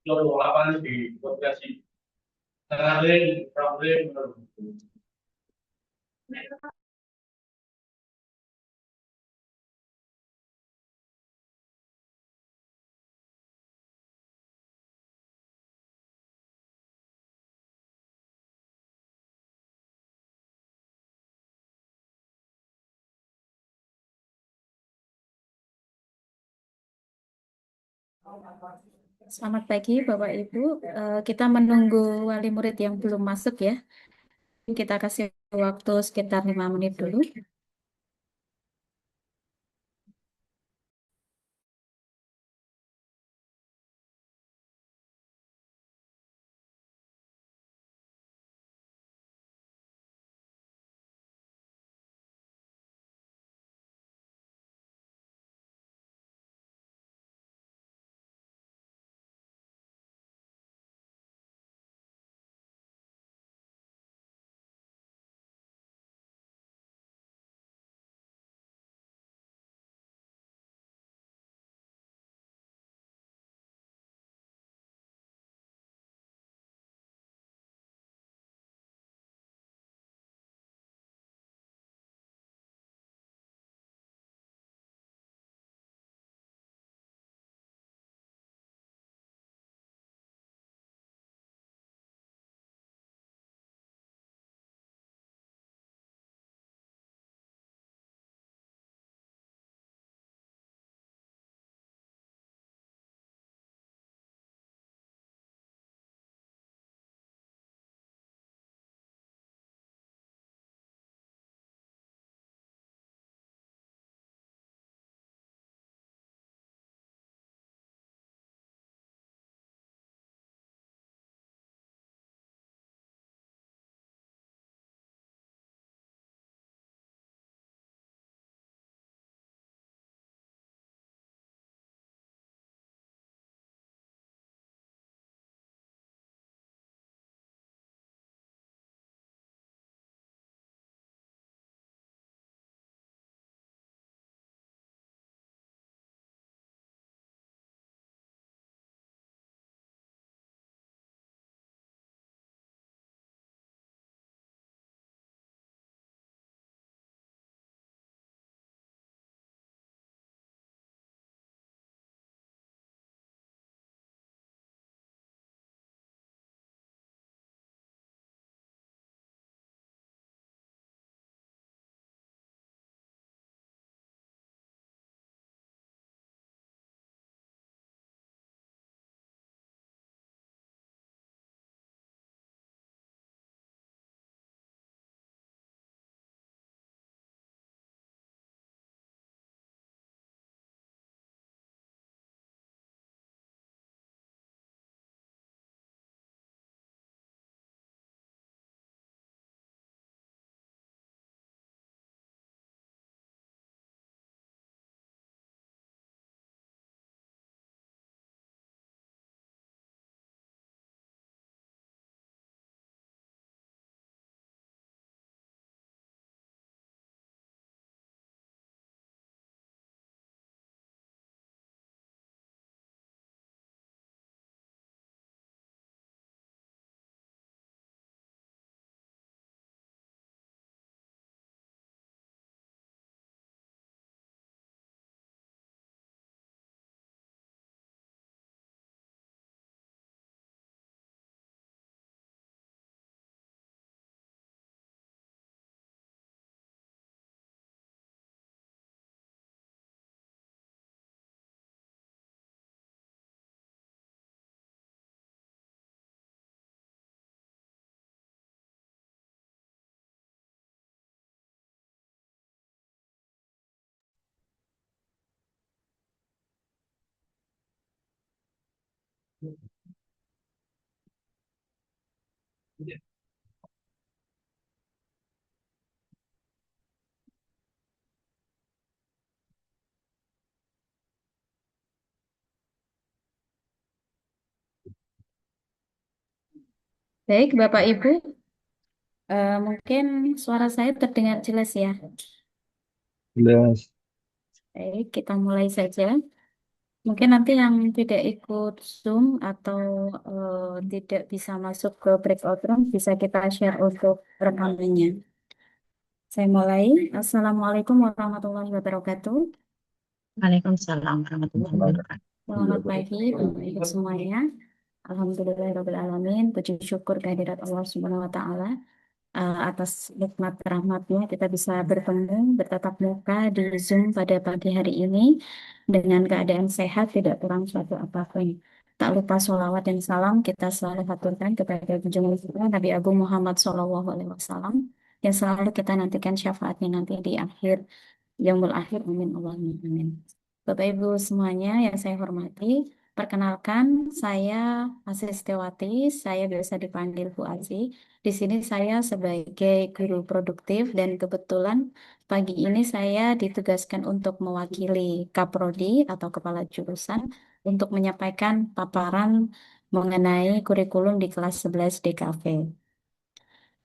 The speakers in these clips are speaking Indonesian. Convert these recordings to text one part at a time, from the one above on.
lo lapangan di lokasi traveling traveling. Selamat pagi, Bapak Ibu. Kita menunggu wali murid yang belum masuk ya. Kita kasih waktu sekitar 5 menit dulu. Baik, Bapak Ibu. Mungkin suara saya terdengar jelas ya. Jelas. Baik, kita mulai saja. Mungkin nanti yang tidak ikut Zoom atau tidak bisa masuk ke breakout room bisa kita share untuk rekamannya. Saya mulai. Assalamualaikum warahmatullahi wabarakatuh. Waalaikumsalam warahmatullahi wabarakatuh. Selamat pagi, Bapak Ibu semuanya. Alhamdulillahirrahmanirrahim. Puji syukur kehadirat Allah Subhanahu wa Ta'ala atas nikmat rahmatnya kita bisa bertemu bertatap muka di Zoom pada pagi hari ini dengan keadaan sehat, tidak kurang suatu apapun. Tak lupa sholawat dan salam kita selalu haturkan kepada junjungan kita Nabi Agung Muhammad SAW yang selalu kita nantikan syafaatnya nanti di akhir Yaumul Akhir. Amin Allahumma amin. Bapak Ibu semuanya yang saya hormati, perkenalkan saya Asri Setiawati, saya biasa dipanggil Bu Azi. Di sini saya sebagai guru produktif dan kebetulan pagi ini saya ditugaskan untuk mewakili Kaprodi atau Kepala Jurusan untuk menyampaikan paparan mengenai kurikulum di kelas 11 DKV.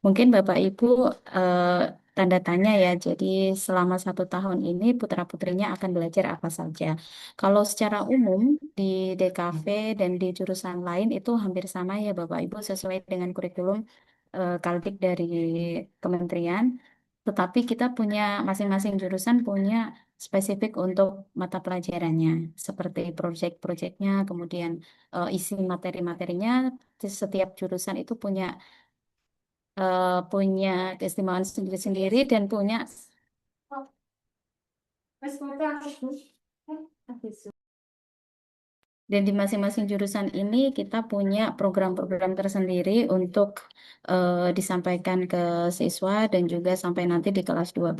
Mungkin Bapak Ibu eh, tanda tanya ya, jadi selama 1 tahun ini putra-putrinya akan belajar apa saja. Kalau secara umum di DKV dan di jurusan lain itu hampir sama ya Bapak Ibu sesuai dengan kurikulum Kaldik dari kementerian. Tetapi kita punya masing-masing jurusan punya spesifik untuk mata pelajarannya, seperti proyek-proyeknya, kemudian isi materi-materinya. Setiap jurusan itu punya keistimewaan sendiri-sendiri dan punya dan di masing-masing jurusan ini kita punya program-program tersendiri untuk disampaikan ke siswa dan juga sampai nanti di kelas 12.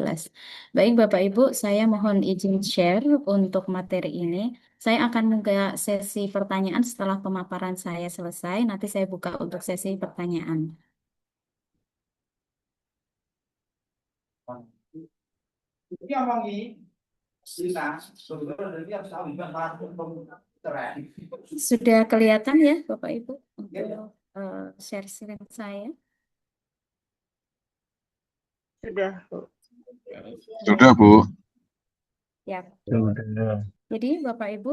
Baik Bapak Ibu, saya mohon izin share untuk materi ini. Saya akan membuka sesi pertanyaan setelah pemaparan saya selesai. Nanti saya buka untuk sesi pertanyaan. Sudah kelihatan ya Bapak Ibu untuk share screen saya? Sudah, Bu. Sudah, Bu. Ya. Sudah. Jadi Bapak Ibu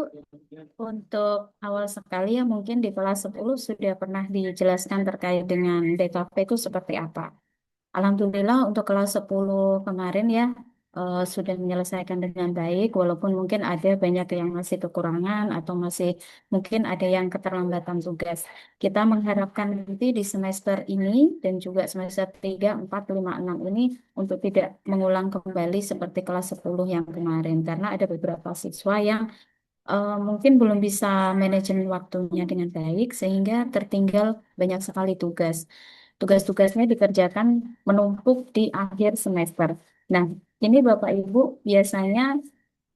untuk awal sekali ya mungkin di kelas 10 sudah pernah dijelaskan terkait dengan DKV itu seperti apa. Alhamdulillah untuk kelas 10 kemarin ya sudah menyelesaikan dengan baik walaupun mungkin ada banyak yang masih kekurangan atau masih mungkin ada yang keterlambatan tugas. Kita mengharapkan nanti di semester ini dan juga semester 3, 4, 5, 6 ini untuk tidak mengulang kembali seperti kelas 10 yang kemarin karena ada beberapa siswa yang mungkin belum bisa manajemen waktunya dengan baik sehingga tertinggal banyak sekali tugas. Tugas-tugasnya dikerjakan menumpuk di akhir semester. Nah, ini Bapak Ibu biasanya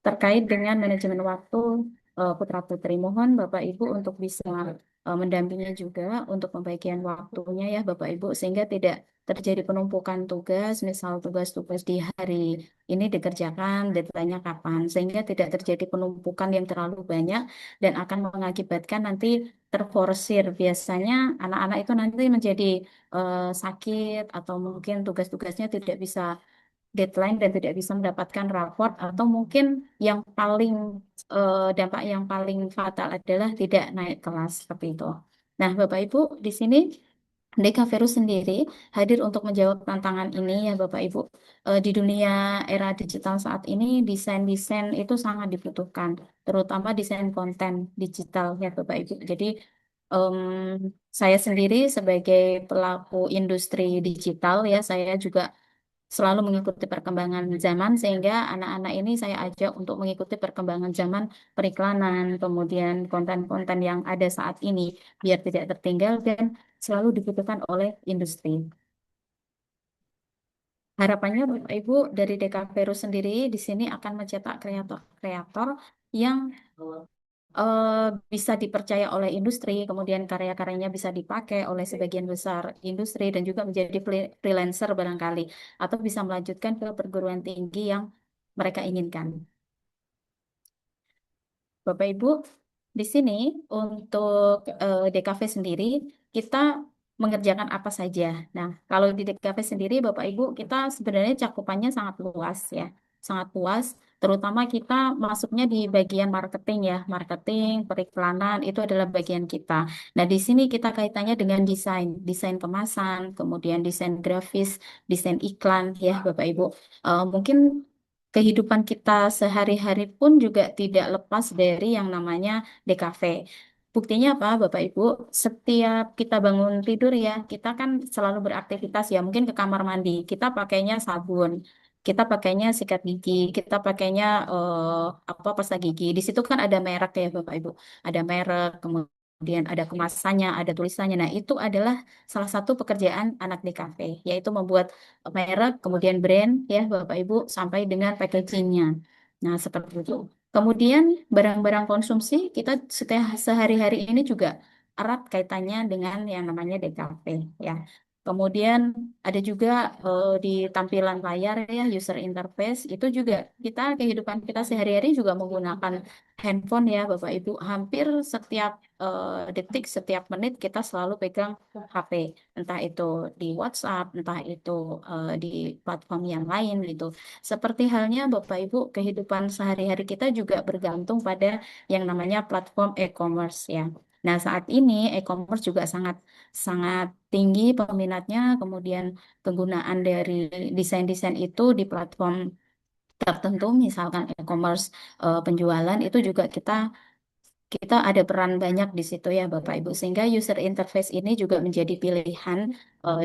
terkait dengan manajemen waktu putra-putri. Mohon Bapak Ibu untuk bisa mendampingi juga untuk pembagian waktunya ya Bapak Ibu sehingga tidak terjadi penumpukan tugas, misal tugas-tugas di hari ini dikerjakan, deadline-nya kapan, sehingga tidak terjadi penumpukan yang terlalu banyak dan akan mengakibatkan nanti terforsir. Biasanya anak-anak itu nanti menjadi sakit atau mungkin tugas-tugasnya tidak bisa deadline dan tidak bisa mendapatkan raport atau mungkin yang paling dampak yang paling fatal adalah tidak naik kelas seperti itu. Nah, Bapak Ibu, di sini DKVeru sendiri hadir untuk menjawab tantangan ini ya Bapak Ibu. Di dunia era digital saat ini desain-desain itu sangat dibutuhkan, terutama desain konten digital ya Bapak Ibu. Jadi em, saya sendiri sebagai pelaku industri digital ya, saya juga selalu mengikuti perkembangan zaman sehingga anak-anak ini saya ajak untuk mengikuti perkembangan zaman periklanan, kemudian konten-konten yang ada saat ini biar tidak tertinggal dan selalu dibutuhkan oleh industri. Harapannya Bapak Ibu dari DKVeru sendiri di sini akan mencetak kreator-kreator yang eh, bisa dipercaya oleh industri, kemudian karya-karyanya bisa dipakai oleh sebagian besar industri dan juga menjadi freelancer barangkali, atau bisa melanjutkan ke perguruan tinggi yang mereka inginkan. Bapak Ibu, di sini untuk DKV sendiri kita mengerjakan apa saja. Nah, kalau di DKV sendiri Bapak Ibu kita sebenarnya cakupannya sangat luas ya, sangat luas. Terutama kita masuknya di bagian marketing ya, marketing, periklanan itu adalah bagian kita. Nah, di sini kita kaitannya dengan desain, desain kemasan, kemudian desain grafis, desain iklan ya, Bapak Ibu. Mungkin kehidupan kita sehari-hari pun juga tidak lepas dari yang namanya DKV. Buktinya apa, Bapak Ibu? Setiap kita bangun tidur ya, kita kan selalu beraktivitas ya, mungkin ke kamar mandi, kita pakainya sabun, kita pakainya sikat gigi, kita pakainya apa pasta gigi. Di situ kan ada merek ya, Bapak Ibu. Ada merek, kemudian ada kemasannya, ada tulisannya. Nah, itu adalah salah satu pekerjaan anak di kafe, yaitu membuat merek, kemudian brand ya, Bapak Ibu, sampai dengan packagingnya. Nah, seperti itu. Kemudian barang-barang konsumsi kita setiap sehari-hari ini juga erat kaitannya dengan yang namanya DKV ya. Kemudian ada juga di tampilan layar ya user interface itu juga kita kehidupan kita sehari-hari juga menggunakan handphone ya Bapak Ibu. Hampir setiap detik, setiap menit kita selalu pegang HP. Entah itu di WhatsApp, entah itu di platform yang lain gitu. Seperti halnya Bapak Ibu, kehidupan sehari-hari kita juga bergantung pada yang namanya platform e-commerce ya. Nah, saat ini e-commerce juga sangat sangat tinggi peminatnya, kemudian penggunaan dari desain-desain itu di platform tertentu, misalkan e-commerce penjualan itu juga kita kita ada peran banyak di situ ya Bapak Ibu, sehingga user interface ini juga menjadi pilihan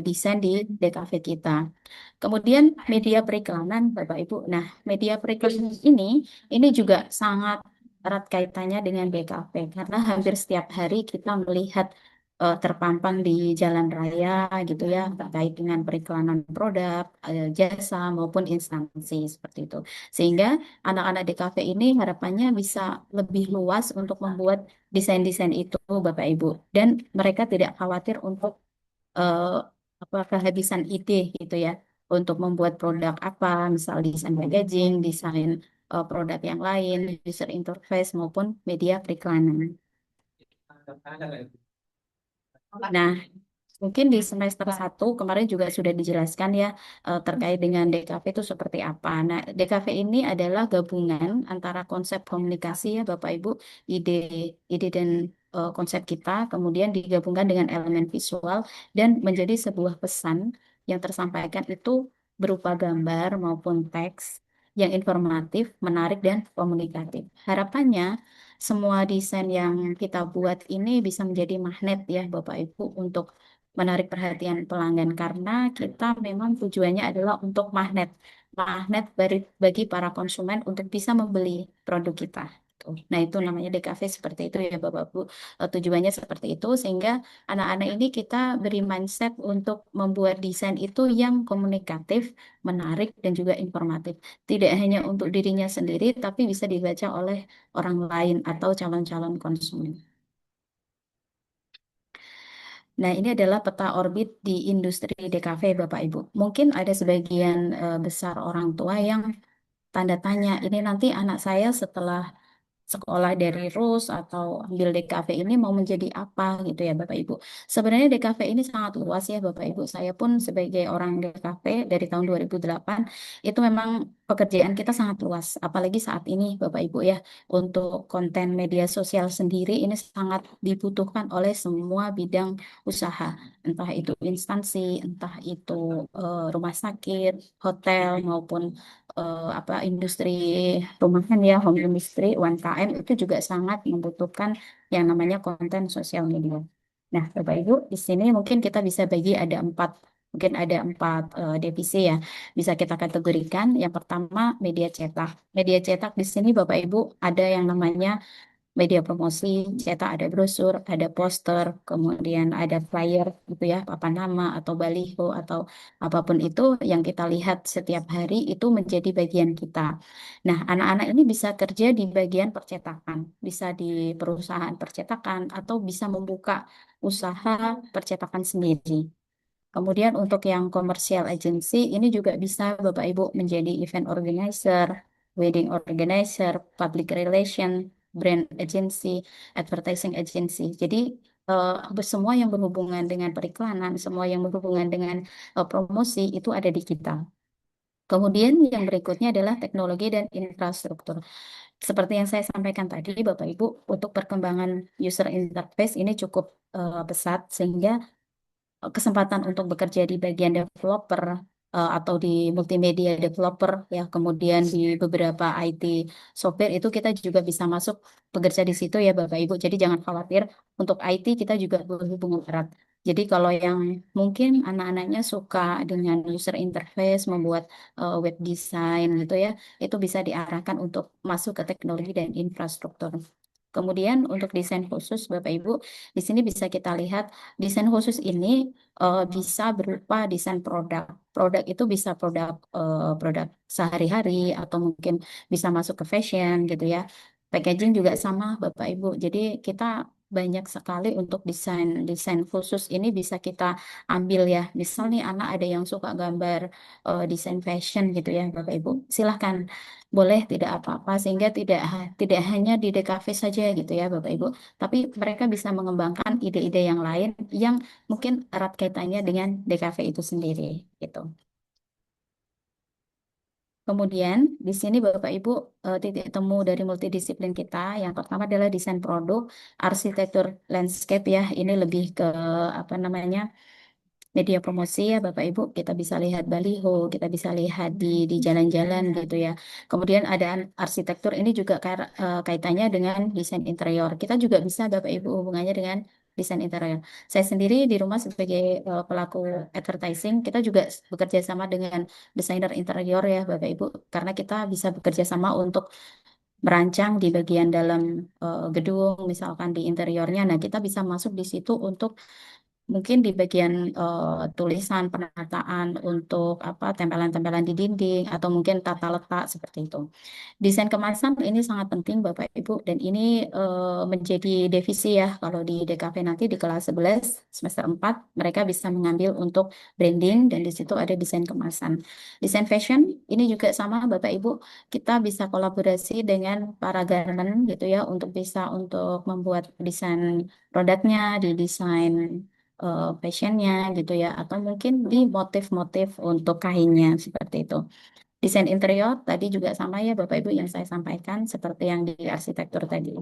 desain di DKV kita. Kemudian media periklanan, Bapak Ibu. Nah, media periklanan ini juga sangat erat kaitannya dengan BKP karena hampir setiap hari kita melihat terpampang di jalan raya gitu ya terkait dengan periklanan produk, jasa maupun instansi seperti itu. Sehingga anak-anak DKV ini harapannya bisa lebih luas untuk membuat desain-desain itu, Bapak Ibu, dan mereka tidak khawatir untuk eh, apa kehabisan ide gitu ya untuk membuat produk apa, misal desain packaging, desain produk yang lain, user interface maupun media periklanan. Nah, mungkin di semester 1 kemarin juga sudah dijelaskan ya terkait dengan DKV itu seperti apa. Nah, DKV ini adalah gabungan antara konsep komunikasi ya Bapak Ibu, ide ide dan konsep kita, kemudian digabungkan dengan elemen visual dan menjadi sebuah pesan yang tersampaikan itu berupa gambar maupun teks yang informatif, menarik dan komunikatif. Harapannya semua desain yang kita buat ini bisa menjadi magnet ya Bapak Ibu untuk menarik perhatian pelanggan karena kita memang tujuannya adalah untuk magnet bagi para konsumen untuk bisa membeli produk kita. Tuh. Nah, itu namanya DKV seperti itu ya Bapak Bu. Tujuannya seperti itu sehingga anak-anak ini kita beri mindset untuk membuat desain itu yang komunikatif, menarik dan juga informatif. Tidak hanya untuk dirinya sendiri tapi bisa dibaca oleh orang lain atau calon-calon konsumen. Nah, ini adalah peta orbit di industri DKV, Bapak Ibu. Mungkin ada sebagian besar orang tua yang tanda tanya, ini nanti anak saya setelah sekolah dari RUS atau ambil DKV ini mau menjadi apa gitu ya Bapak Ibu. Sebenarnya DKV ini sangat luas ya Bapak Ibu. Saya pun sebagai orang DKV dari tahun 2008 itu memang pekerjaan kita sangat luas. Apalagi saat ini Bapak Ibu ya. Untuk konten media sosial sendiri ini sangat dibutuhkan oleh semua bidang usaha. Entah itu instansi, entah itu rumah sakit, hotel maupun apa industri rumahan ya, home industry, UMKM itu juga sangat membutuhkan yang namanya konten sosial media. Nah, Bapak Ibu, di sini mungkin kita bisa bagi ada mungkin ada empat divisi ya, bisa kita kategorikan. Yang pertama media cetak. Media cetak di sini Bapak Ibu ada yang namanya media promosi, cetak ada brosur, ada poster, kemudian ada flyer gitu ya, papan nama atau baliho atau apapun itu yang kita lihat setiap hari itu menjadi bagian kita. Nah, anak-anak ini bisa kerja di bagian percetakan, bisa di perusahaan percetakan atau bisa membuka usaha percetakan sendiri. Kemudian untuk yang commercial agency ini juga bisa Bapak Ibu menjadi event organizer, wedding organizer, public relation, brand agency, advertising agency. Jadi semua yang berhubungan dengan periklanan, semua yang berhubungan dengan promosi itu ada di kita. Kemudian yang berikutnya adalah teknologi dan infrastruktur. Seperti yang saya sampaikan tadi, Bapak Ibu, untuk perkembangan user interface ini cukup pesat sehingga kesempatan untuk bekerja di bagian developer atau di multimedia developer ya, kemudian di beberapa IT software itu kita juga bisa masuk bekerja di situ ya Bapak Ibu. Jadi jangan khawatir, untuk IT kita juga berhubungan erat. Jadi kalau yang mungkin anak-anaknya suka dengan user interface, membuat web design gitu ya, itu bisa diarahkan untuk masuk ke teknologi dan infrastruktur. Kemudian untuk desain khusus Bapak Ibu, di sini bisa kita lihat desain khusus ini bisa berupa desain produk. Produk itu bisa produk sehari-hari atau mungkin bisa masuk ke fashion gitu ya. Packaging juga sama Bapak Ibu. Jadi kita banyak sekali untuk desain desain khusus ini bisa kita ambil ya. Misal nih anak ada yang suka gambar desain fashion gitu ya Bapak Ibu. Silahkan boleh, tidak apa-apa, sehingga tidak hanya di DKV saja gitu ya Bapak Ibu, tapi mereka bisa mengembangkan ide-ide yang lain yang mungkin erat kaitannya dengan DKV itu sendiri gitu. Kemudian di sini Bapak Ibu, titik temu dari multidisiplin kita yang pertama adalah desain produk, arsitektur landscape ya. Ini lebih ke apa namanya? Media promosi ya Bapak Ibu, kita bisa lihat baliho, kita bisa lihat di jalan-jalan gitu ya. Kemudian ada arsitektur ini juga kaitannya dengan desain interior. Kita juga bisa Bapak Ibu hubungannya dengan desain interior. Saya sendiri di rumah sebagai pelaku advertising, kita juga bekerja sama dengan desainer interior ya Bapak Ibu, karena kita bisa bekerja sama untuk merancang di bagian dalam gedung, misalkan di interiornya. Nah, kita bisa masuk di situ untuk mungkin di bagian tulisan, penataan untuk apa tempelan-tempelan di dinding atau mungkin tata letak seperti itu. Desain kemasan ini sangat penting Bapak Ibu dan ini menjadi divisi ya kalau di DKV nanti di kelas 11 semester 4 mereka bisa mengambil untuk branding dan di situ ada desain kemasan. Desain fashion ini juga sama Bapak Ibu, kita bisa kolaborasi dengan para garment gitu ya untuk bisa untuk membuat desain produknya, di desain fashionnya gitu ya atau mungkin di motif-motif untuk kainnya seperti itu. Desain interior tadi juga sama ya Bapak Ibu yang saya sampaikan seperti yang di arsitektur tadi.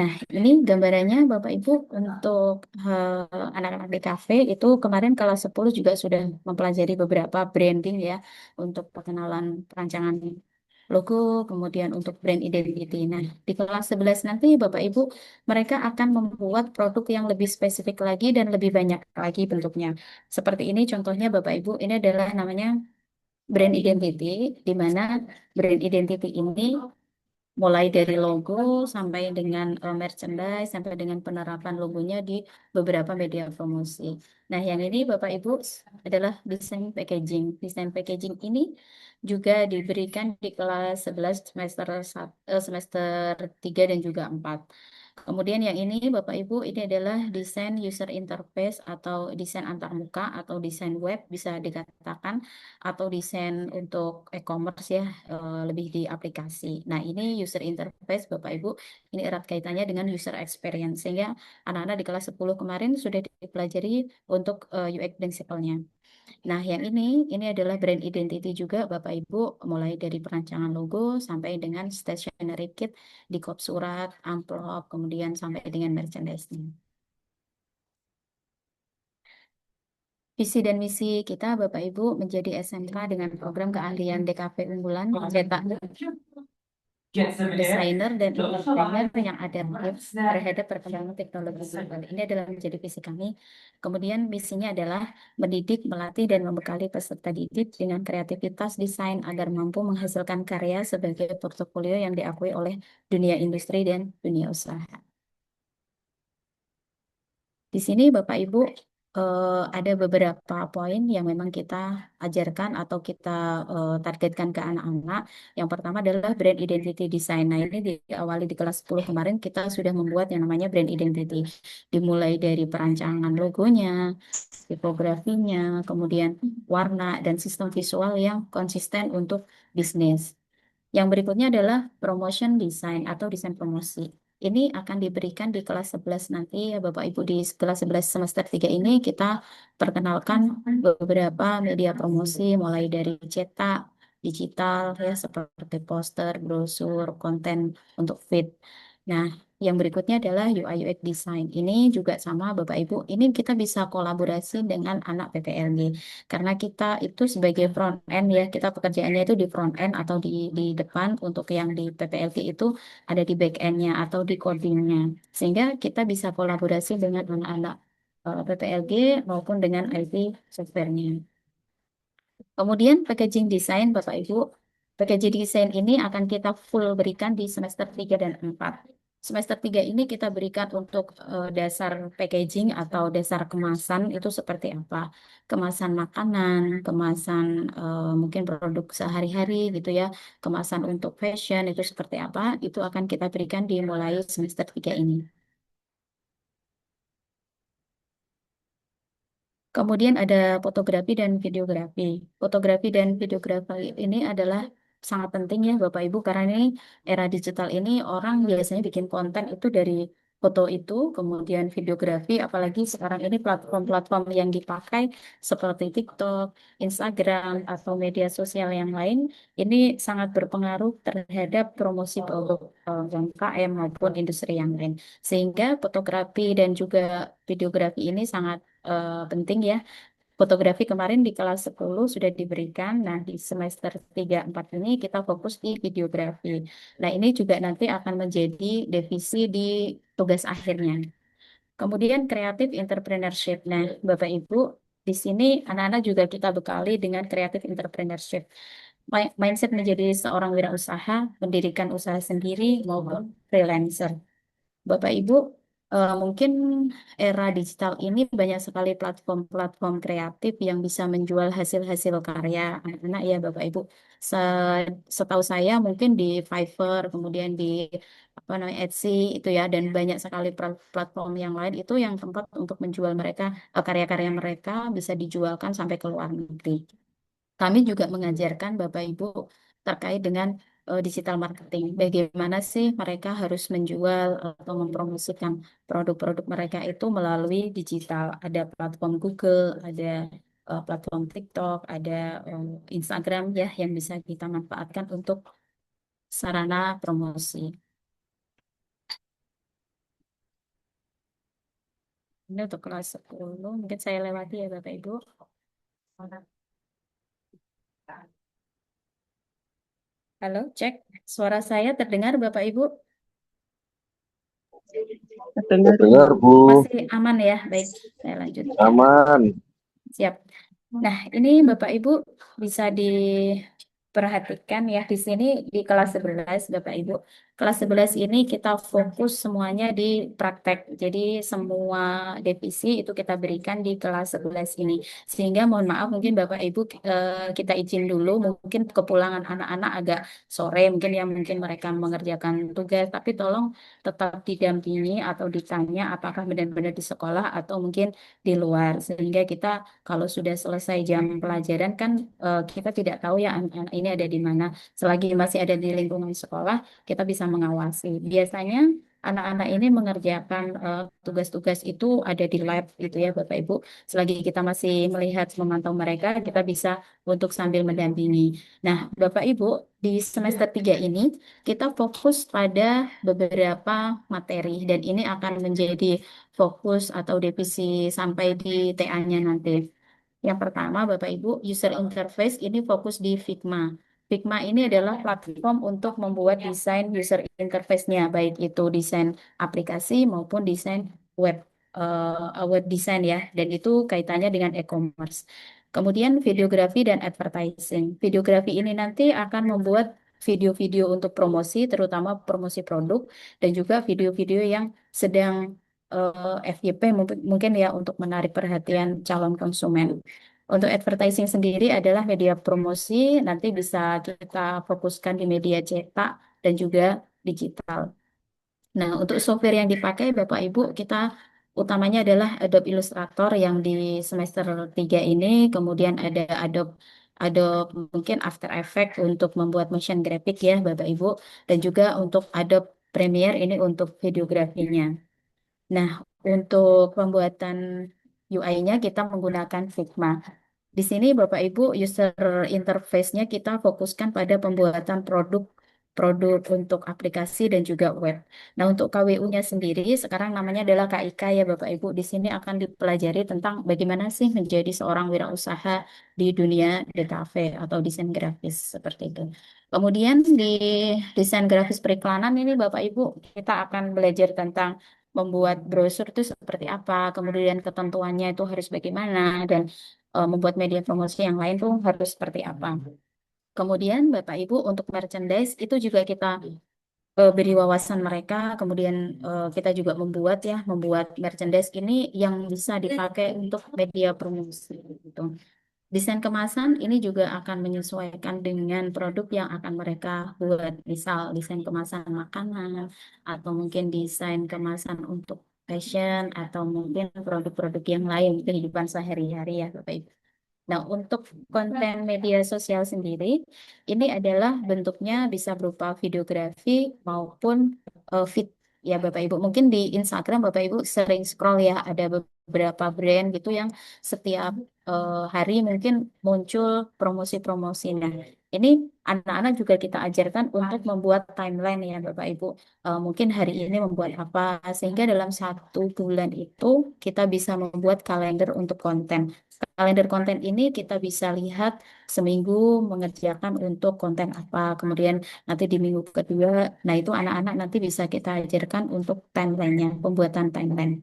Nah, ini gambarannya Bapak Ibu untuk anak-anak di kafe itu kemarin kelas 10 juga sudah mempelajari beberapa branding ya untuk perkenalan perancangan logo, kemudian untuk brand identity. Nah, di kelas 11 nanti Bapak Ibu mereka akan membuat produk yang lebih spesifik lagi dan lebih banyak lagi bentuknya. Seperti ini contohnya Bapak Ibu, ini adalah namanya brand identity, di mana brand identity ini mulai dari logo sampai dengan merchandise sampai dengan penerapan logonya di beberapa media promosi. Nah, yang ini Bapak Ibu adalah desain packaging. Desain packaging ini juga diberikan di kelas 11 semester 3 dan juga 4. Kemudian yang ini Bapak Ibu ini adalah desain user interface atau desain antarmuka atau desain web bisa dikatakan atau desain untuk e-commerce ya lebih di aplikasi. Nah, ini user interface Bapak Ibu, ini erat kaitannya dengan user experience sehingga anak-anak di kelas 10 kemarin sudah dipelajari untuk UX principle-nya. Nah, yang ini adalah brand identity juga Bapak Ibu, mulai dari perancangan logo sampai dengan stationery kit di kop surat, amplop, kemudian sampai dengan merchandise-nya. Visi dan misi kita Bapak Ibu menjadi SMK dengan program keahlian DKP unggulan cetak desainer dan entertainer yang adaptif terhadap perkembangan teknologi global. Ini adalah menjadi visi kami. Kemudian misinya adalah mendidik, melatih, dan membekali peserta didik dengan kreativitas desain agar mampu menghasilkan karya sebagai portofolio yang diakui oleh dunia industri dan dunia usaha. Di sini Bapak Ibu ada beberapa poin yang memang kita ajarkan atau kita targetkan ke anak-anak. Yang pertama adalah brand identity design. Nah, ini diawali di kelas 10 kemarin kita sudah membuat yang namanya brand identity. Dimulai dari perancangan logonya, tipografinya, kemudian warna dan sistem visual yang konsisten untuk bisnis. Yang berikutnya adalah promotion design atau desain promosi. ini akan diberikan di kelas 11 nanti ya Bapak Ibu. Di kelas 11 semester 3 ini kita perkenalkan beberapa media promosi mulai dari cetak, digital ya seperti poster, brosur, konten untuk feed. Nah, yang berikutnya adalah UI UX design. Ini juga sama Bapak Ibu. Ini kita bisa kolaborasi dengan anak PPLG karena kita itu sebagai front end ya, kita pekerjaannya itu di front end atau di depan. Untuk yang di PPLG itu ada di back end-nya atau di coding-nya. Sehingga kita bisa kolaborasi dengan anak-anak PPLG maupun dengan IT software-nya. Kemudian packaging design Bapak Ibu. Packaging design ini akan kita full berikan di semester 3 dan 4. Semester 3 ini kita berikan untuk dasar packaging atau dasar kemasan itu seperti apa. Kemasan makanan, kemasan mungkin produk sehari-hari gitu ya. Kemasan untuk fashion itu seperti apa. Itu akan kita berikan dimulai semester 3 ini. Kemudian ada fotografi dan videografi. Fotografi dan videografi ini adalah sangat penting ya Bapak Ibu karena ini era digital ini orang biasanya bikin konten itu dari foto itu, kemudian videografi, apalagi sekarang ini platform-platform yang dipakai seperti TikTok, Instagram, atau media sosial yang lain, ini sangat berpengaruh terhadap promosi produk UMKM maupun industri yang lain. Sehingga fotografi dan juga videografi ini sangat penting ya. Fotografi kemarin di kelas 10 sudah diberikan. Nah, di semester 3 4 ini kita fokus di videografi. Nah, ini juga nanti akan menjadi divisi di tugas akhirnya. Kemudian kreatif entrepreneurship. Nah, Bapak Ibu, di sini anak-anak juga kita bekali dengan kreatif entrepreneurship. Mindset menjadi seorang wirausaha, mendirikan usaha sendiri maupun freelancer. Bapak Ibu, mungkin era digital ini banyak sekali platform-platform kreatif yang bisa menjual hasil-hasil karya anak-anak ya Bapak Ibu. Setahu saya mungkin di Fiverr, kemudian di apa namanya Etsy itu ya, dan banyak sekali platform yang lain itu yang tempat untuk menjual mereka karya-karya mereka bisa dijualkan sampai ke luar negeri. Kami juga mengajarkan Bapak Ibu terkait dengan digital marketing. Bagaimana sih mereka harus menjual atau mempromosikan produk-produk mereka itu melalui digital. Ada platform Google, ada platform TikTok, ada Instagram ya yang bisa kita manfaatkan untuk sarana promosi. Ini untuk kelas 10, mungkin saya lewati ya Bapak Ibu. Halo, cek. Suara saya terdengar Bapak Ibu? Terdengar. Dengar, Bu. Masih aman ya? Baik, saya lanjutkan. Aman. Siap. Nah, ini Bapak Ibu bisa diperhatikan ya di sini di kelas 11 Bapak Ibu. Kelas 11 ini kita fokus semuanya di praktek. Jadi semua divisi itu kita berikan di kelas 11 ini. Sehingga mohon maaf mungkin Bapak Ibu kita izin dulu mungkin kepulangan anak-anak agak sore mungkin ya mungkin mereka mengerjakan tugas tapi tolong tetap didampingi atau ditanya apakah benar-benar di sekolah atau mungkin di luar sehingga kita kalau sudah selesai jam pelajaran kan kita tidak tahu ya anak-anak ini ada di mana. Selagi masih ada di lingkungan sekolah, kita bisa mengawasi. Biasanya anak-anak ini mengerjakan tugas-tugas itu ada di lab gitu ya Bapak Ibu. Selagi kita masih melihat memantau mereka, kita bisa untuk sambil mendampingi. Nah, Bapak Ibu, di semester 3 ini kita fokus pada beberapa materi dan ini akan menjadi fokus atau divisi sampai di TA-nya nanti. Yang pertama, Bapak Ibu, user interface ini fokus di Figma. Figma ini adalah platform untuk membuat desain user interface-nya, baik itu desain aplikasi maupun desain web, web design ya, dan itu kaitannya dengan e-commerce. Kemudian videografi dan advertising. Videografi ini nanti akan membuat video-video untuk promosi, terutama promosi produk, dan juga video-video yang sedang FYP mungkin ya untuk menarik perhatian calon konsumen. Untuk advertising sendiri adalah media promosi, nanti bisa kita fokuskan di media cetak dan juga digital. Nah, untuk software yang dipakai Bapak Ibu, kita utamanya adalah Adobe Illustrator yang di semester 3 ini, kemudian ada Adobe Adobe mungkin After Effects untuk membuat motion graphic ya Bapak Ibu, dan juga untuk Adobe Premiere ini untuk videografinya. Nah, untuk pembuatan UI-nya kita menggunakan Figma. Di sini Bapak Ibu user interface-nya kita fokuskan pada pembuatan produk untuk aplikasi dan juga web. Nah, untuk KWU-nya sendiri sekarang namanya adalah KIK ya Bapak Ibu. Di sini akan dipelajari tentang bagaimana sih menjadi seorang wirausaha di dunia DKV atau desain grafis seperti itu. Kemudian di desain grafis periklanan ini Bapak Ibu kita akan belajar tentang membuat brosur itu seperti apa, kemudian ketentuannya itu harus bagaimana, dan membuat media promosi yang lain tuh harus seperti apa. Kemudian Bapak Ibu untuk merchandise itu juga kita beri wawasan mereka, kemudian kita juga membuat merchandise ini yang bisa dipakai untuk media promosi gitu. Desain kemasan ini juga akan menyesuaikan dengan produk yang akan mereka buat, misal desain kemasan makanan atau mungkin desain kemasan untuk fashion atau mungkin produk-produk yang lain kehidupan sehari-hari ya Bapak Ibu. Nah, untuk konten media sosial sendiri, ini adalah bentuknya bisa berupa videografi maupun feed ya Bapak Ibu. Mungkin di Instagram Bapak Ibu sering scroll ya, ada beberapa brand gitu yang setiap hari mungkin muncul promosi-promosi. Nah, ini anak-anak juga kita ajarkan untuk membuat timeline ya Bapak Ibu. Mungkin hari ini membuat apa, sehingga dalam 1 bulan itu kita bisa membuat kalender untuk konten. Kalender konten ini kita bisa lihat seminggu mengerjakan untuk konten apa, kemudian nanti di minggu kedua, nah itu anak-anak nanti bisa kita ajarkan untuk timelinenya, pembuatan timeline.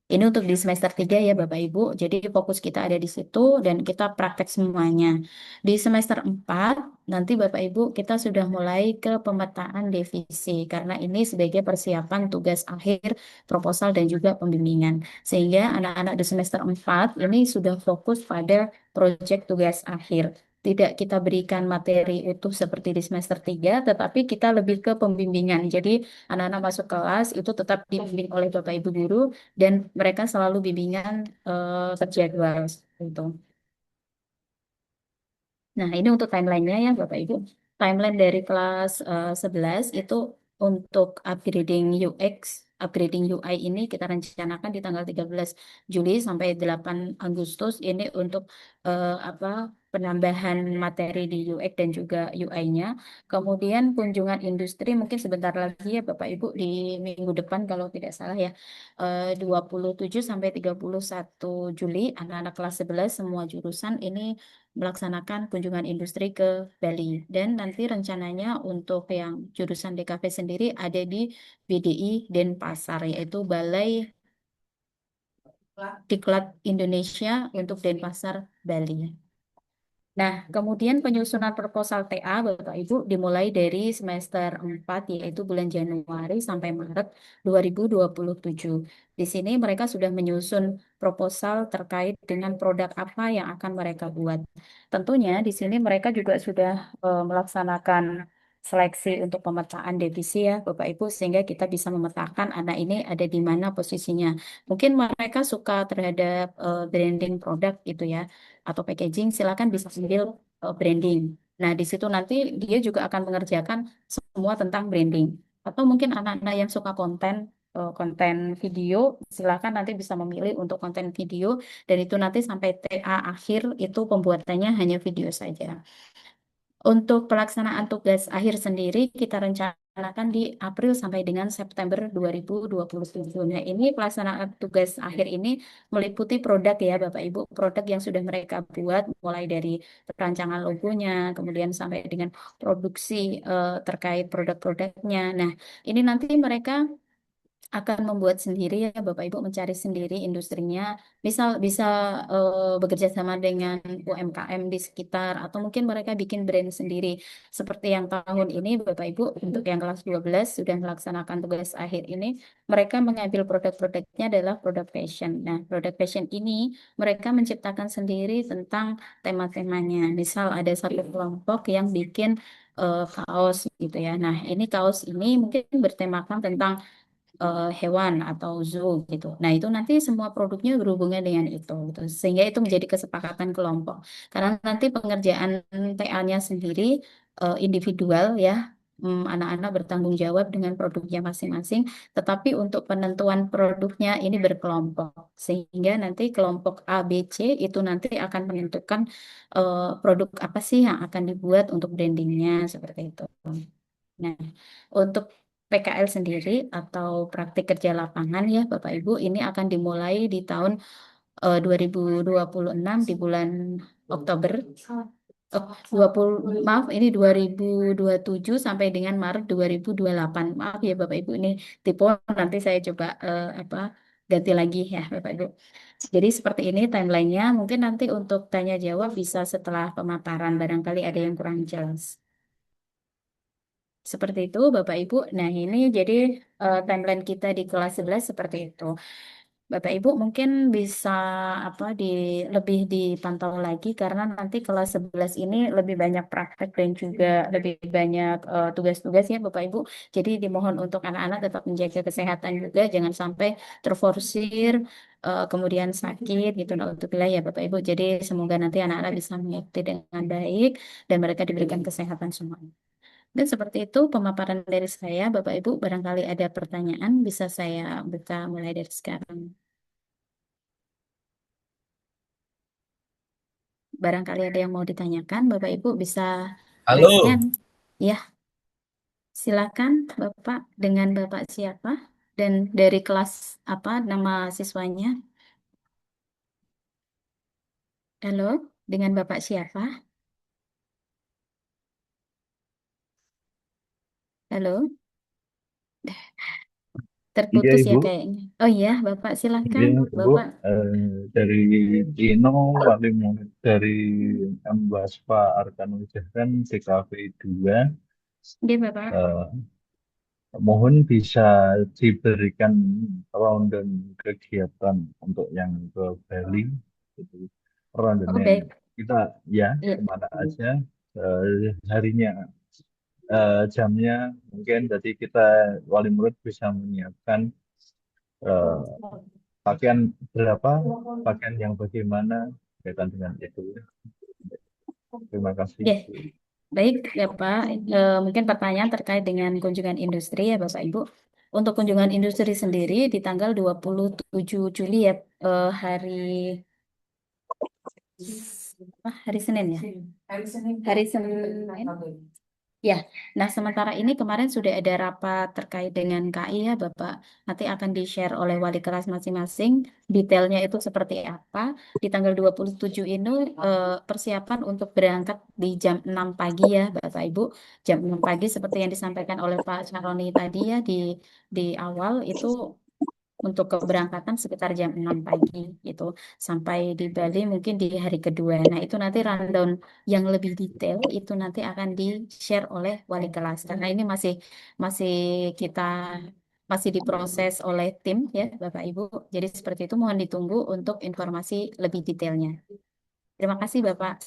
Ini untuk di semester 3 ya Bapak Ibu, jadi fokus kita ada di situ dan kita praktek semuanya. Di semester 4 nanti Bapak Ibu kita sudah mulai ke pemetaan divisi, karena ini sebagai persiapan tugas akhir, proposal dan juga pembimbingan. Sehingga anak-anak di semester 4 ini sudah fokus pada proyek tugas akhir. Tidak kita berikan materi utuh seperti di semester 3, tetapi kita lebih ke pembimbingan. Jadi anak-anak masuk kelas itu tetap dibimbing oleh Bapak Ibu guru dan mereka selalu bimbingan terjadwal gitu. Nah, ini untuk timelinenya ya Bapak Ibu. Timeline dari kelas 11 itu untuk upgrading UX, upgrading UI ini kita rencanakan di tanggal 13 Juli sampai 8 Agustus ini untuk apa penambahan materi di UX dan juga UI-nya. Kemudian kunjungan industri mungkin sebentar lagi ya Bapak Ibu di minggu depan kalau tidak salah ya. 27 sampai 31 Juli anak-anak kelas 11 semua jurusan ini melaksanakan kunjungan industri ke Bali. Dan nanti rencananya untuk yang jurusan DKV sendiri ada di BDI Denpasar, yaitu Balai Diklat Indonesia untuk Denpasar, Bali. Nah, kemudian penyusunan proposal TA, Bapak Ibu, dimulai dari semester 4, yaitu bulan Januari sampai Maret 2027. Di sini mereka sudah menyusun proposal terkait dengan produk apa yang akan mereka buat. Tentunya di sini mereka juga sudah melaksanakan seleksi untuk pemetaan divisi ya, Bapak Ibu, sehingga kita bisa memetakan anak ini ada di mana posisinya. Mungkin mereka suka terhadap branding produk gitu ya atau packaging, silakan bisa ambil branding. Nah, di situ nanti dia juga akan mengerjakan semua tentang branding. Atau mungkin anak-anak yang suka konten video, silakan nanti bisa memilih untuk konten video dan itu nanti sampai TA akhir itu pembuatannya hanya video saja. Untuk pelaksanaan tugas akhir sendiri kita rencanakan di April sampai dengan September 2027. Nah, ini pelaksanaan tugas akhir ini meliputi produk ya Bapak Ibu, produk yang sudah mereka buat mulai dari perancangan logonya, kemudian sampai dengan produksi terkait produk-produknya. Nah, ini nanti mereka akan membuat sendiri ya Bapak Ibu, mencari sendiri industrinya, misal bisa bekerja sama dengan UMKM di sekitar atau mungkin mereka bikin brand sendiri. Seperti yang tahun ini Bapak Ibu untuk yang kelas 12 sudah melaksanakan tugas akhir ini, mereka mengambil produk-produknya adalah produk fashion. Nah, produk fashion ini mereka menciptakan sendiri tentang tema-temanya. Misal ada satu kelompok yang bikin kaos gitu ya. Nah, ini kaos ini mungkin bertemakan tentang hewan atau zoo gitu. Nah, itu nanti semua produknya berhubungan dengan itu gitu. Sehingga itu menjadi kesepakatan kelompok. Karena nanti pengerjaan TA-nya sendiri individual ya. anak-anak bertanggung jawab dengan produknya masing-masing, tetapi untuk penentuan produknya ini berkelompok, sehingga nanti kelompok A, B, C itu nanti akan menentukan produk apa sih yang akan dibuat untuk brandingnya seperti itu. Nah, untuk PKL sendiri atau praktik kerja lapangan ya Bapak Ibu, ini akan dimulai di tahun 2026 di bulan Oktober. Oh, 20, maaf ini 2027 sampai dengan Maret 2028. Maaf ya Bapak Ibu, ini tipe nanti saya coba ganti lagi ya Bapak Ibu. Jadi seperti ini timelinenya. Mungkin nanti untuk tanya jawab bisa setelah pemaparan, barangkali ada yang kurang jelas. Seperti itu Bapak Ibu. Nah, ini jadi timeline kita di kelas 11 seperti itu. Bapak Ibu mungkin bisa lebih dipantau lagi karena nanti kelas 11 ini lebih banyak praktek dan juga lebih banyak tugas-tugas ya Bapak Ibu. Jadi dimohon untuk anak-anak tetap menjaga kesehatan juga, jangan sampai terforsir kemudian sakit gitu. Alhamdulillah ya Bapak Ibu. Jadi semoga nanti anak-anak bisa mengikuti dengan baik dan mereka diberikan kesehatan semuanya. Dan seperti itu pemaparan dari saya, Bapak Ibu. Barangkali ada pertanyaan, bisa saya buka mulai dari sekarang. Barangkali ada yang mau ditanyakan, Bapak Ibu bisa Halo, raise hand. Ya, silakan Bapak, dengan Bapak siapa dan dari kelas apa nama siswanya? Halo, dengan Bapak siapa? Halo, Iya terputus ya Ibu, kayaknya. Oh iya, Bapak silakan, iya Ibu, Bapak. dari Tino, wali murid dari Mbaspa Arkan Wijahan TKV 2, Oke, Bapak. mohon bisa diberikan rundown kegiatan untuk yang ke Bali, gitu. Oh, Rundownnya baik. kita ya Iya. kemana aja, harinya, jamnya mungkin, jadi kita wali murid bisa menyiapkan eh, pakaian berapa, pakaian yang bagaimana berkaitan dengan itu. Terima kasih. Oke. Baik, ya Pak. Mungkin pertanyaan terkait dengan kunjungan industri ya Bapak Ibu. Untuk kunjungan industri sendiri di tanggal 27 Juli ya, hari hari Senin ya. Hari Senin. Ya, nah sementara ini kemarin sudah ada rapat terkait dengan KI ya Bapak. Nanti akan di-share oleh wali kelas masing-masing. Detailnya itu seperti apa. Di tanggal 27 ini persiapan untuk berangkat di jam 6 pagi ya Bapak Ibu. Jam 6 pagi seperti yang disampaikan oleh Pak Charoni tadi ya di awal itu untuk keberangkatan sekitar jam 6 pagi gitu. Sampai di Bali mungkin di hari kedua. Nah, itu nanti rundown yang lebih detail itu nanti akan di-share oleh wali kelas. Karena ini masih masih kita masih diproses oleh tim ya Bapak Ibu. Jadi seperti itu mohon ditunggu untuk informasi lebih detailnya. Terima kasih Bapak.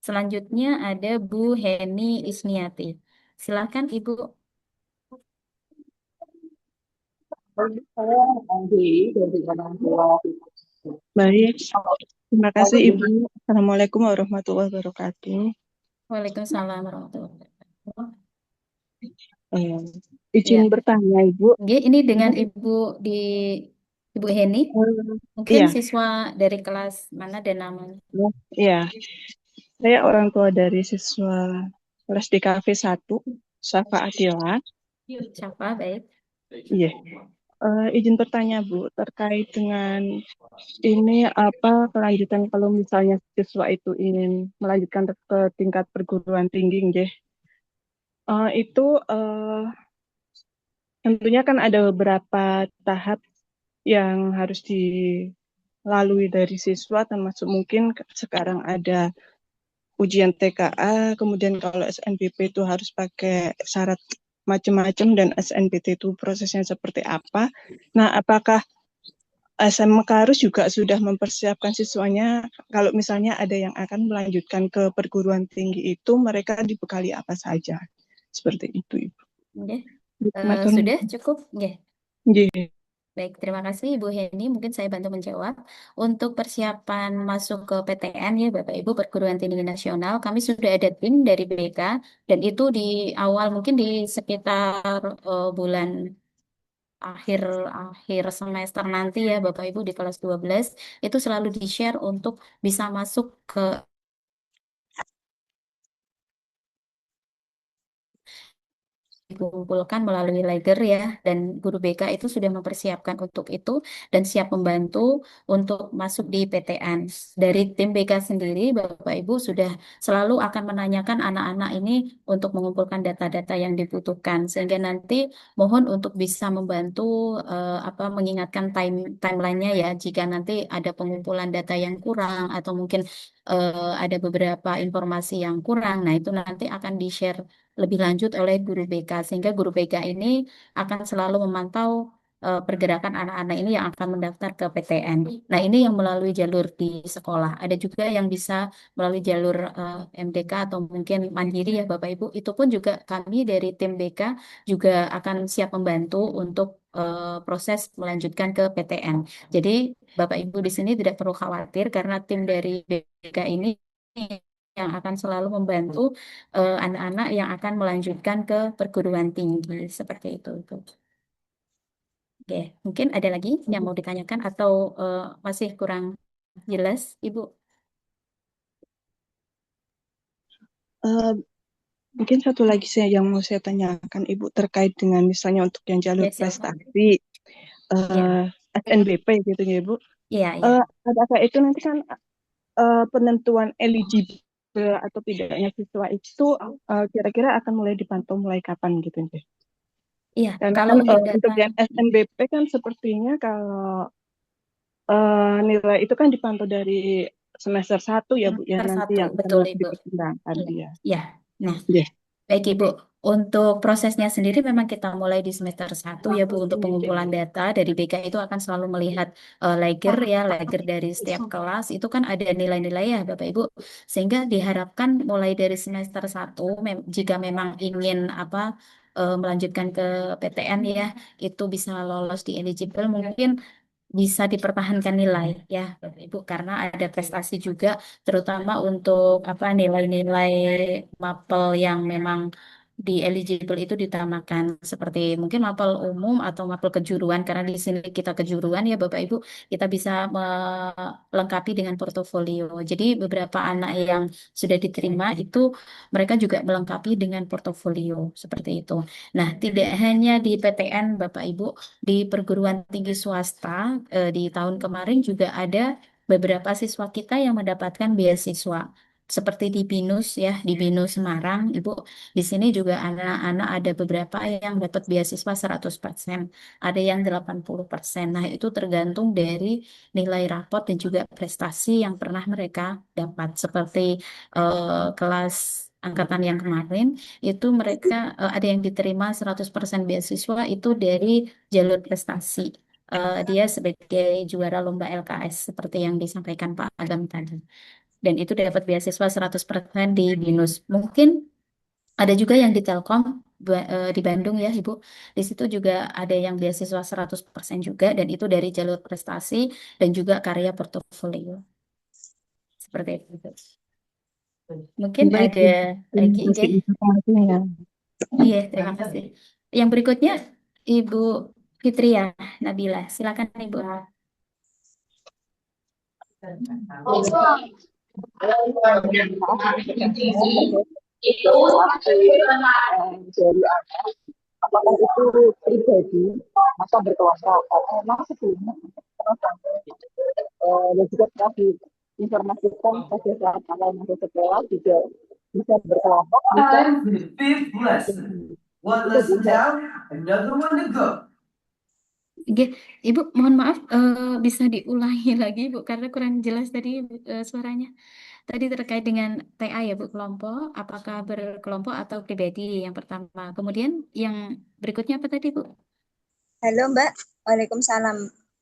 Selanjutnya ada Bu Heni Isniati. Silakan Ibu. Saya Andi dari orang tua. Baik, terima kasih Ibu. Assalamualaikum warahmatullahi wabarakatuh. Waalaikumsalam warahmatullahi wabarakatuh. Izin Ya. bertanya Ibu. Oke, ini dengan Ibu Heni, mungkin Iya, siswa dari kelas mana dan namanya? iya. Saya orang tua dari siswa kelas DKV 1, Safa Adila. Siapa? Baik. Iya. Izin bertanya Bu, terkait dengan ini apa kelanjutan kalau misalnya siswa itu ingin melanjutkan ke tingkat perguruan tinggi, nggih. Itu tentunya kan ada beberapa tahap yang harus dilalui dari siswa, termasuk mungkin sekarang ada ujian TKA, kemudian kalau SNBP itu harus pakai syarat macam-macam, dan SNBT itu prosesnya seperti apa. Nah, apakah SMK harus juga sudah mempersiapkan siswanya kalau misalnya ada yang akan melanjutkan ke perguruan tinggi itu, mereka dibekali apa saja? Seperti itu, Ibu. Oke. Terima kasih. Sudah cukup? Oke. Nggih. Baik, terima kasih Ibu Heni. Mungkin saya bantu menjawab. Untuk persiapan masuk ke PTN ya Bapak Ibu Perguruan Tinggi Nasional, kami sudah ada tim dari BK dan itu di awal mungkin di sekitar bulan akhir akhir semester nanti ya Bapak Ibu di kelas 12 itu selalu di-share untuk bisa masuk ke dikumpulkan melalui Liger ya dan guru BK itu sudah mempersiapkan untuk itu dan siap membantu untuk masuk di PTN. Dari tim BK sendiri Bapak Ibu sudah selalu akan menanyakan anak-anak ini untuk mengumpulkan data-data yang dibutuhkan sehingga nanti mohon untuk bisa membantu mengingatkan timelinenya ya jika nanti ada pengumpulan data yang kurang atau mungkin ada beberapa informasi yang kurang. Nah, itu nanti akan di-share lebih lanjut oleh guru BK sehingga guru BK ini akan selalu memantau pergerakan anak-anak ini yang akan mendaftar ke PTN. Nah, ini yang melalui jalur di sekolah. Ada juga yang bisa melalui jalur MDK atau mungkin mandiri ya Bapak Ibu. Itu pun juga kami dari tim BK juga akan siap membantu untuk proses melanjutkan ke PTN. Jadi Bapak Ibu di sini tidak perlu khawatir karena tim dari BK ini yang akan selalu membantu anak-anak yang akan melanjutkan ke perguruan tinggi seperti itu. Oke, mungkin ada lagi yang mau ditanyakan atau masih kurang jelas, Ibu? Eh, Mungkin satu lagi yang mau saya tanyakan Ibu terkait dengan misalnya untuk yang jalur Ya, silakan. prestasi Ya, SNBP gitu ya Ibu. iya, iya. Adakah itu nanti kan penentuan eligible atau tidaknya siswa itu kira-kira akan mulai dipantau mulai kapan gitu ya? Iya, Karena kalau kan untuk untuk data yang SNBP kan sepertinya kalau nilai itu kan dipantau dari semester 1 ya Bu ya semester nanti 1, yang akan betul lebih Ibu. dipertimbangkan Iya, ya. iya. Nah, Yes. baik Ibu, untuk prosesnya sendiri memang kita mulai di semester 1 ya Bu untuk pengumpulan data dari BK itu akan selalu melihat Lager dari setiap kelas itu kan ada nilai-nilai ya Bapak Ibu. Sehingga diharapkan mulai dari semester 1 jika memang ingin melanjutkan ke PTN ya itu bisa lolos di eligible mungkin bisa dipertahankan nilai ya Bapak Ibu karena ada prestasi juga terutama untuk nilai-nilai mapel yang memang di eligible itu ditamakan seperti mungkin mapel umum atau mapel kejuruan karena di sini kita kejuruan ya Bapak Ibu kita bisa melengkapi dengan portofolio. Jadi beberapa anak yang sudah diterima itu mereka juga melengkapi dengan portofolio seperti itu. Nah, tidak hanya di PTN Bapak Ibu di perguruan tinggi swasta di tahun kemarin juga ada beberapa siswa kita yang mendapatkan beasiswa. Seperti di BINUS ya, di BINUS Semarang, Ibu. Di sini juga anak-anak ada beberapa yang dapat beasiswa 100%, ada yang 80%. Nah, itu tergantung dari nilai rapot dan juga prestasi yang pernah mereka dapat. Seperti kelas angkatan yang kemarin, itu mereka ada yang diterima 100% beasiswa itu dari jalur prestasi. Dia sebagai juara lomba LKS seperti yang disampaikan Pak Agam tadi. Dan itu dapat beasiswa 100% di BINUS. Mungkin ada juga yang di Telkom di Bandung ya Ibu. Di situ juga ada yang beasiswa 100% juga dan itu dari jalur prestasi dan juga karya portofolio. Seperti itu. Mungkin Baik, ada Bu. lagi, Terima kasih oke? informasinya. Iya, terima kasih. Yang berikutnya, Ibu Fitria Nabila. Silakan, Ibu. Dari apakah itu pribadi masa berkelompok memang sebelumnya dan juga telah diinformasikan pada saat awal masuk sekolah juga bisa berkelompok bisa One lesson down, another one to go. Oke, Ibu, mohon maaf, bisa diulangi lagi, Bu, karena kurang jelas tadi suaranya. Tadi terkait dengan TA ya, Bu, kelompok, apakah berkelompok atau pribadi yang pertama. Kemudian yang berikutnya apa tadi, Bu? Halo Mbak, Waalaikumsalam.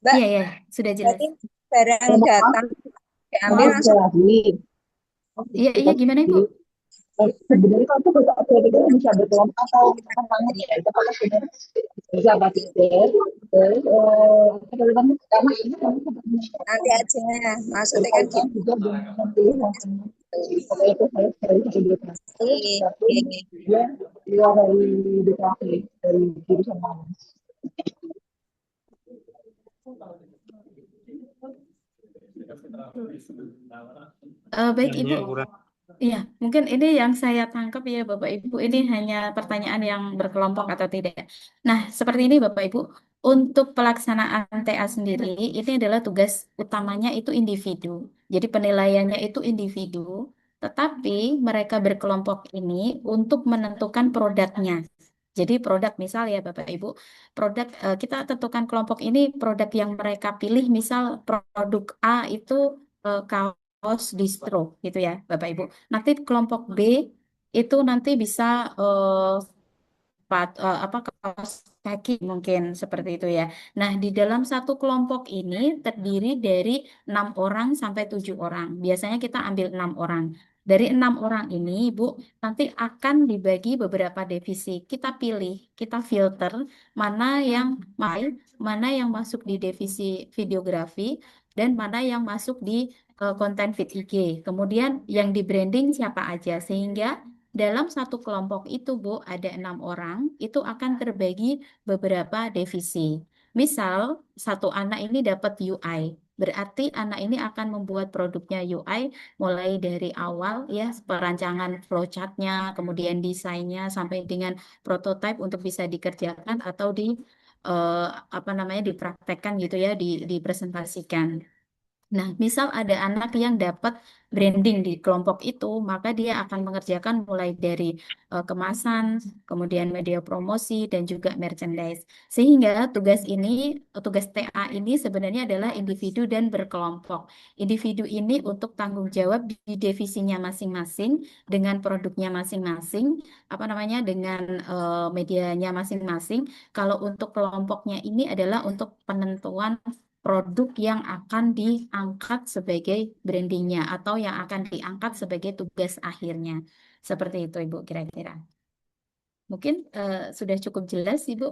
Mbak, Iya, ya, sudah jelas. berarti barang datang diambil langsung. lagi. Iya, iya, gimana, Ibu? sebenarnya kalau untuk aktivitas itu bisa berkelompok atau tantangan ya itu apakah sebenarnya bisa Pak Tinder terus karena ini kami Nanti aja maksudnya kan berkaitan juga dengan pilihan pokoknya itu saya dari satu DKV gitu. tapi dia keluar dari DKV dari jurusan mana. Baik Ibu. Iya, mungkin ini yang saya tangkap ya Bapak Ibu, ini hanya pertanyaan yang berkelompok atau tidak. Nah, seperti ini Bapak Ibu, untuk pelaksanaan TA sendiri, ini adalah tugas utamanya itu individu. Jadi penilaiannya itu individu, tetapi mereka berkelompok ini untuk menentukan produknya. Jadi produk misal ya Bapak Ibu, produk kita tentukan kelompok ini produk yang mereka pilih, misal produk A itu kaos distro gitu ya Bapak Ibu. Nanti kelompok B itu nanti bisa apa kaos kaki mungkin seperti itu ya. Nah, di dalam satu kelompok ini terdiri dari 6 orang sampai 7 orang. Biasanya kita ambil 6 orang. Dari 6 orang ini, Ibu, nanti akan dibagi beberapa divisi. Kita pilih, kita filter mana yang masuk di divisi videografi dan mana yang masuk di konten feed IG. Kemudian yang di branding siapa aja sehingga dalam satu kelompok itu, Bu, ada 6 orang, itu akan terbagi beberapa divisi. Misal, satu anak ini dapat UI, berarti anak ini akan membuat produknya UI mulai dari awal ya, perancangan flowchartnya, kemudian desainnya sampai dengan prototipe untuk bisa dikerjakan atau eh, apa namanya dipraktekkan gitu ya, dipresentasikan. Nah, misal ada anak yang dapat branding di kelompok itu, maka dia akan mengerjakan mulai dari kemasan, kemudian media promosi, dan juga merchandise. Sehingga tugas TA ini sebenarnya adalah individu dan berkelompok. Individu ini untuk tanggung jawab di divisinya masing-masing, dengan produknya masing-masing, apa namanya, dengan medianya masing-masing. Kalau untuk kelompoknya ini adalah untuk penentuan produk yang akan diangkat sebagai brandingnya atau yang akan diangkat sebagai tugas akhirnya. Seperti itu, Ibu, kira-kira. Mungkin sudah cukup jelas, Ibu,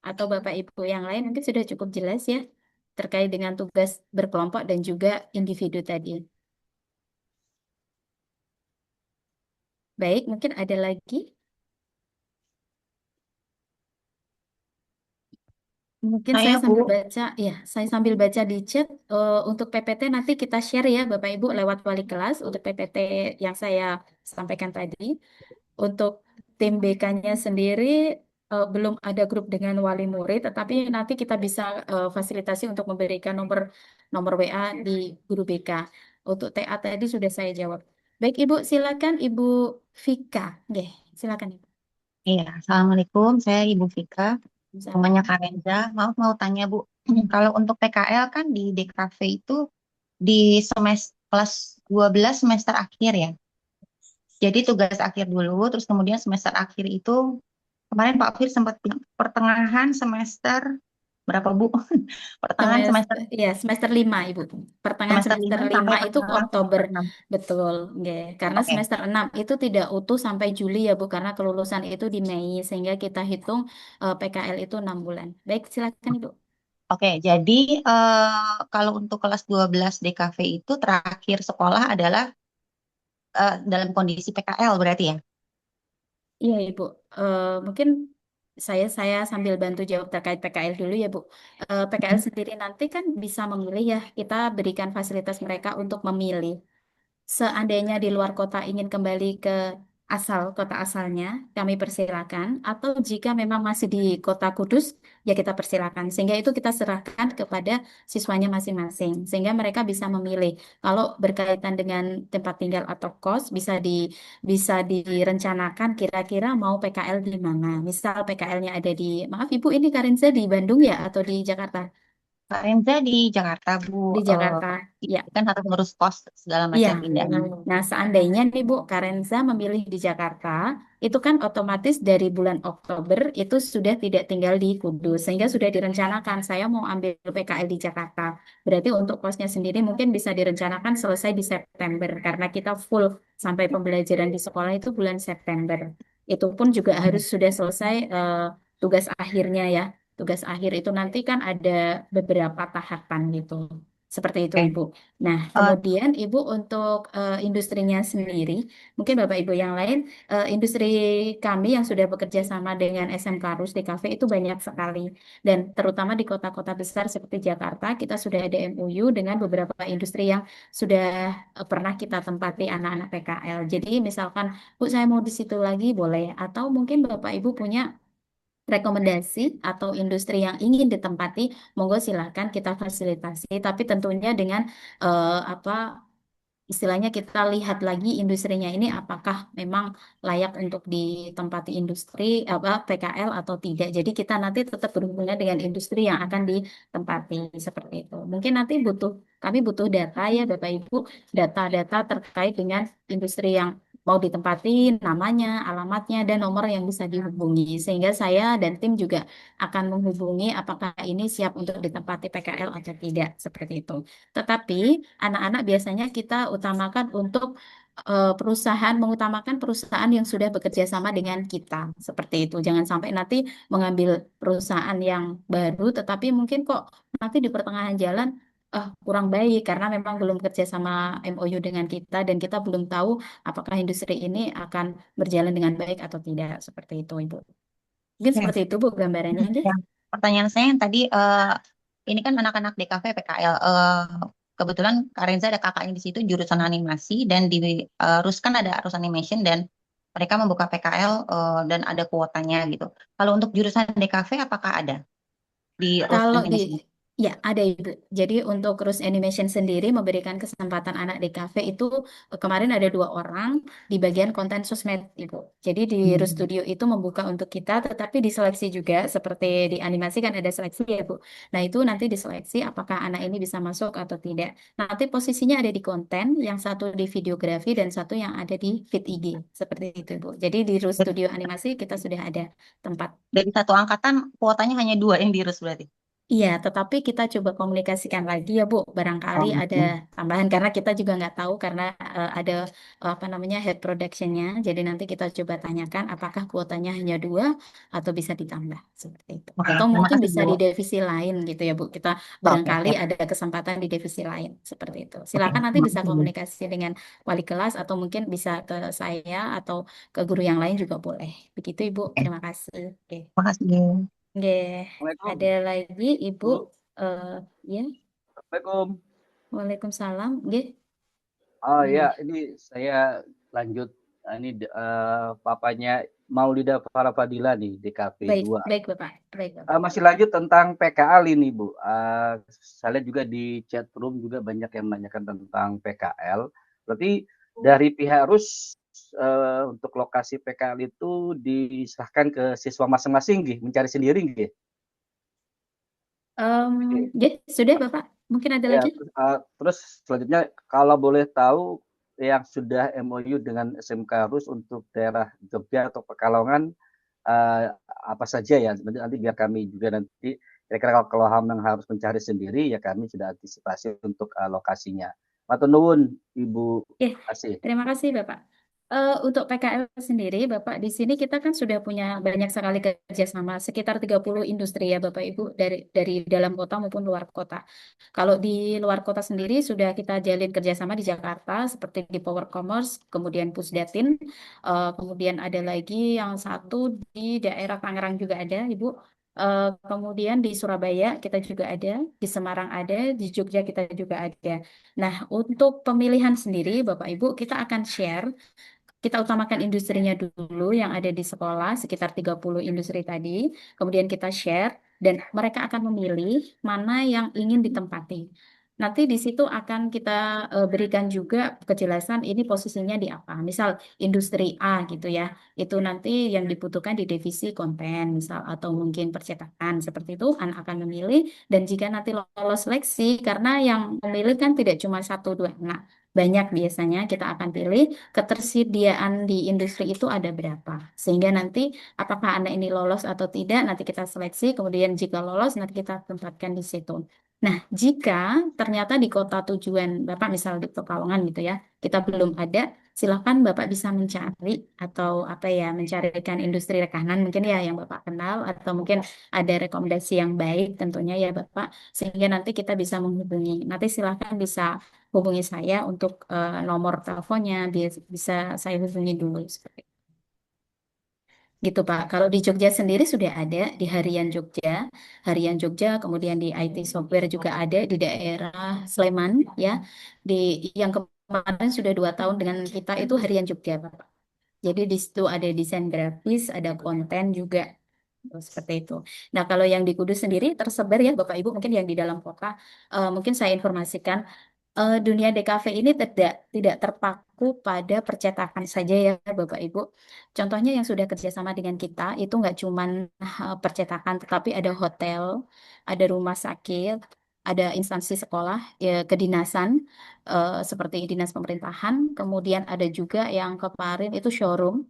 atau Bapak Ibu yang lain mungkin sudah cukup jelas ya terkait dengan tugas berkelompok dan juga individu tadi. Baik, mungkin ada lagi. Mungkin saya Saya, sambil Bu. baca, ya, saya sambil baca di chat. Untuk PPT nanti kita share ya, Bapak Ibu, lewat wali kelas untuk PPT yang saya sampaikan tadi. Untuk tim BK-nya sendiri belum ada grup dengan wali murid, tetapi nanti kita bisa fasilitasi untuk memberikan nomor nomor WA di guru BK. Untuk TA tadi sudah saya jawab. Baik, Ibu, silakan Ibu Vika. Oke, silakan Ibu. Iya, Assalamualaikum. Saya Ibu Vika, namanya Misalkan. Karenza. Mau tanya, Bu. Kalau untuk PKL kan di DKV itu di semester kelas 12 semester akhir ya. Jadi tugas akhir dulu, terus kemudian semester akhir itu kemarin Pak Fir sempat bilang pertengahan semester berapa, Bu? Pertengahan semester Ya, semester 5, Ibu. Pertengahan semester semester 5 5 sampai itu pertengahan Oktober. semester 6. Betul, nggih. Karena Oke. semester 6 itu tidak utuh sampai Juli ya, Bu, karena kelulusan itu di Mei, sehingga kita hitung PKL itu 6 bulan. Baik, silakan, Ibu. Oke, jadi kalau untuk kelas 12 DKV itu terakhir sekolah adalah dalam kondisi PKL berarti ya? Iya, Ibu. Mungkin saya sambil bantu jawab terkait PKL dulu ya, Bu. PKL sendiri nanti kan bisa memilih ya, kita berikan fasilitas mereka untuk memilih. Seandainya di luar kota ingin kembali ke kota asalnya, kami persilakan. Atau jika memang masih di kota Kudus, ya kita persilakan. Sehingga itu kita serahkan kepada siswanya masing-masing. Sehingga mereka bisa memilih. Kalau berkaitan dengan tempat tinggal atau kos, bisa direncanakan kira-kira mau PKL di mana. Misal PKL-nya ada di, maaf Ibu, ini Karinza di Bandung ya atau di Jakarta? Kak Renza di Jakarta, Bu. Di Jakarta. Ya. Kan harus ngurus kos segala Iya, macam pindahan. nah seandainya nih Bu Karenza memilih di Jakarta, itu kan otomatis dari bulan Oktober itu sudah tidak tinggal di Kudus, sehingga sudah direncanakan saya mau ambil PKL di Jakarta. Berarti untuk kosnya sendiri mungkin bisa direncanakan selesai di September, karena kita full sampai pembelajaran di sekolah itu bulan September. Itu pun juga harus sudah selesai tugas akhirnya ya. Tugas akhir itu nanti kan ada beberapa tahapan gitu. Seperti itu, Oke. Ibu. Nah, kemudian Ibu untuk industrinya sendiri, mungkin Bapak Ibu yang lain, industri kami yang sudah bekerja sama dengan SMK Rus di Cafe itu banyak sekali. Dan terutama di kota-kota besar seperti Jakarta, kita sudah ada MOU dengan beberapa industri yang sudah pernah kita tempati anak-anak PKL. Jadi misalkan, Bu, saya mau di situ lagi, boleh. Atau mungkin Bapak Ibu punya rekomendasi atau industri yang ingin ditempati, monggo silakan kita fasilitasi. Tapi tentunya dengan apa istilahnya kita lihat lagi industrinya ini apakah memang layak untuk ditempati industri apa PKL atau tidak. Jadi kita nanti tetap berhubungan dengan industri yang akan ditempati seperti itu. Mungkin nanti kami butuh data ya Bapak Ibu, data-data terkait dengan industri yang mau ditempati, namanya, alamatnya, dan nomor yang bisa dihubungi. Sehingga saya dan tim juga akan menghubungi apakah ini siap untuk ditempati PKL atau tidak, seperti itu. Tetapi anak-anak biasanya kita utamakan untuk mengutamakan perusahaan yang sudah bekerja sama dengan kita, seperti itu. Jangan sampai nanti mengambil perusahaan yang baru, tetapi mungkin kok nanti di pertengahan jalan kurang baik karena memang belum kerja sama MOU dengan kita dan kita belum tahu apakah industri ini akan berjalan dengan baik atau tidak, seperti itu, Ibu. Mungkin Oke. seperti itu, Bu, gambarannya. Ya, pertanyaan saya yang tadi, ini kan anak-anak DKV PKL. Kebetulan Kak Renza ada kakaknya di situ jurusan animasi dan di Rus kan ada Rus Animation dan mereka membuka PKL dan ada kuotanya gitu. Kalau untuk jurusan DKV apakah ada di Rus Kalau Animation? ya ada Ibu. Jadi untuk Cruise Animation sendiri memberikan kesempatan anak di cafe itu kemarin ada 2 orang di bagian konten sosmed Ibu. Jadi di Rus Studio itu membuka untuk kita, tetapi diseleksi juga seperti di animasi kan ada seleksi ya Bu. Nah itu nanti diseleksi apakah anak ini bisa masuk atau tidak. Nanti posisinya ada di konten, yang satu di videografi dan satu yang ada di feed IG seperti itu Ibu. Jadi di Rus Studio animasi kita sudah ada tempat. Dari satu angkatan kuotanya hanya 2 yang di Rus berarti. Iya, tetapi kita coba komunikasikan lagi ya Bu. Barangkali ada tambahan karena kita juga nggak tahu karena ada apa namanya head productionnya. Jadi nanti kita coba tanyakan apakah kuotanya hanya 2 atau bisa ditambah seperti itu. Oke, Atau terima mungkin kasih bisa Bu. di divisi lain gitu ya Bu. Kita Oke, barangkali siap. ada kesempatan di divisi lain seperti itu. Oke, Silakan nanti terima bisa kasih Bu. komunikasi dengan wali kelas atau mungkin bisa ke saya atau ke guru yang lain juga boleh. Begitu Ibu. Oke, Terima kasih. Oke. terima kasih. Oke. Assalamualaikum. Ada lagi Ibu. Bu. Ya. Assalamualaikum. Waalaikumsalam. Nggih. Oh ya, ini saya lanjut. Ini papanya Maulida Farafadila nih di Baik, KP2. baik Bapak. Baik, Bapak. Masih lanjut tentang PKL ini, Bu. Saya lihat juga di chat room juga banyak yang menanyakan tentang PKL. Berarti dari pihak Rus untuk lokasi PKL itu diserahkan ke siswa masing-masing, nggih, mencari sendiri, nggih. Nggih, sudah Bapak. Mungkin ada Ya, lagi? terus selanjutnya kalau boleh tahu yang sudah MOU dengan SMK Rus untuk daerah Jogja atau Pekalongan apa saja ya, nanti biar kami juga nanti kira-kira kalau yang harus mencari sendiri ya kami sudah antisipasi untuk lokasinya. Matur nuwun Ibu Asih. Terima kasih Bapak. Untuk PKL sendiri, Bapak, di sini kita kan sudah punya banyak sekali kerjasama, sekitar 30 industri ya Bapak Ibu, dari dalam kota maupun luar kota. Kalau di luar kota sendiri sudah kita jalin kerjasama di Jakarta, seperti di Power Commerce, kemudian Pusdatin, kemudian ada lagi yang satu di daerah Tangerang juga ada, Ibu. Kemudian di Surabaya kita juga ada, di Semarang ada, di Jogja kita juga ada. Nah, untuk pemilihan sendiri, Bapak Ibu, kita akan share. Kita utamakan industrinya dulu yang ada di sekolah, sekitar 30 industri tadi. Kemudian kita share, dan mereka akan memilih mana yang ingin ditempati. nanti di situ akan kita berikan juga kejelasan ini posisinya di apa. Misal industri A gitu ya, itu nanti yang dibutuhkan di divisi konten misal atau mungkin percetakan seperti itu anak akan memilih dan jika nanti lolos seleksi karena yang memilih kan tidak cuma satu dua anak. Banyak biasanya kita akan pilih ketersediaan di industri itu ada berapa. Sehingga nanti apakah anak ini lolos atau tidak, nanti kita seleksi, kemudian jika lolos, nanti kita tempatkan di situ. Nah, jika ternyata di kota tujuan Bapak, misal di Pekalongan gitu ya, kita belum ada, silakan Bapak bisa mencari atau apa ya, mencarikan industri rekanan mungkin ya yang Bapak kenal, atau mungkin ada rekomendasi yang baik tentunya ya Bapak, sehingga nanti kita bisa menghubungi. Nanti silakan bisa hubungi saya untuk nomor teleponnya, bisa saya hubungi dulu. Seperti itu. Gitu Pak. Kalau di Jogja sendiri sudah ada di Harian Jogja, kemudian di IT Software juga ada di daerah Sleman ya. Di yang kemarin sudah 2 tahun dengan kita itu Harian Jogja Pak. Jadi di situ ada desain grafis, ada konten juga. Seperti itu. Nah, kalau yang di Kudus sendiri tersebar ya Bapak Ibu, mungkin yang di dalam kota, mungkin saya informasikan dunia DKV ini tidak terpaku pada percetakan saja ya Bapak Ibu. Contohnya yang sudah kerjasama dengan kita itu nggak cuman percetakan, tetapi ada hotel, ada rumah sakit, ada instansi sekolah, ya, kedinasan seperti dinas pemerintahan, kemudian ada juga yang kemarin itu showroom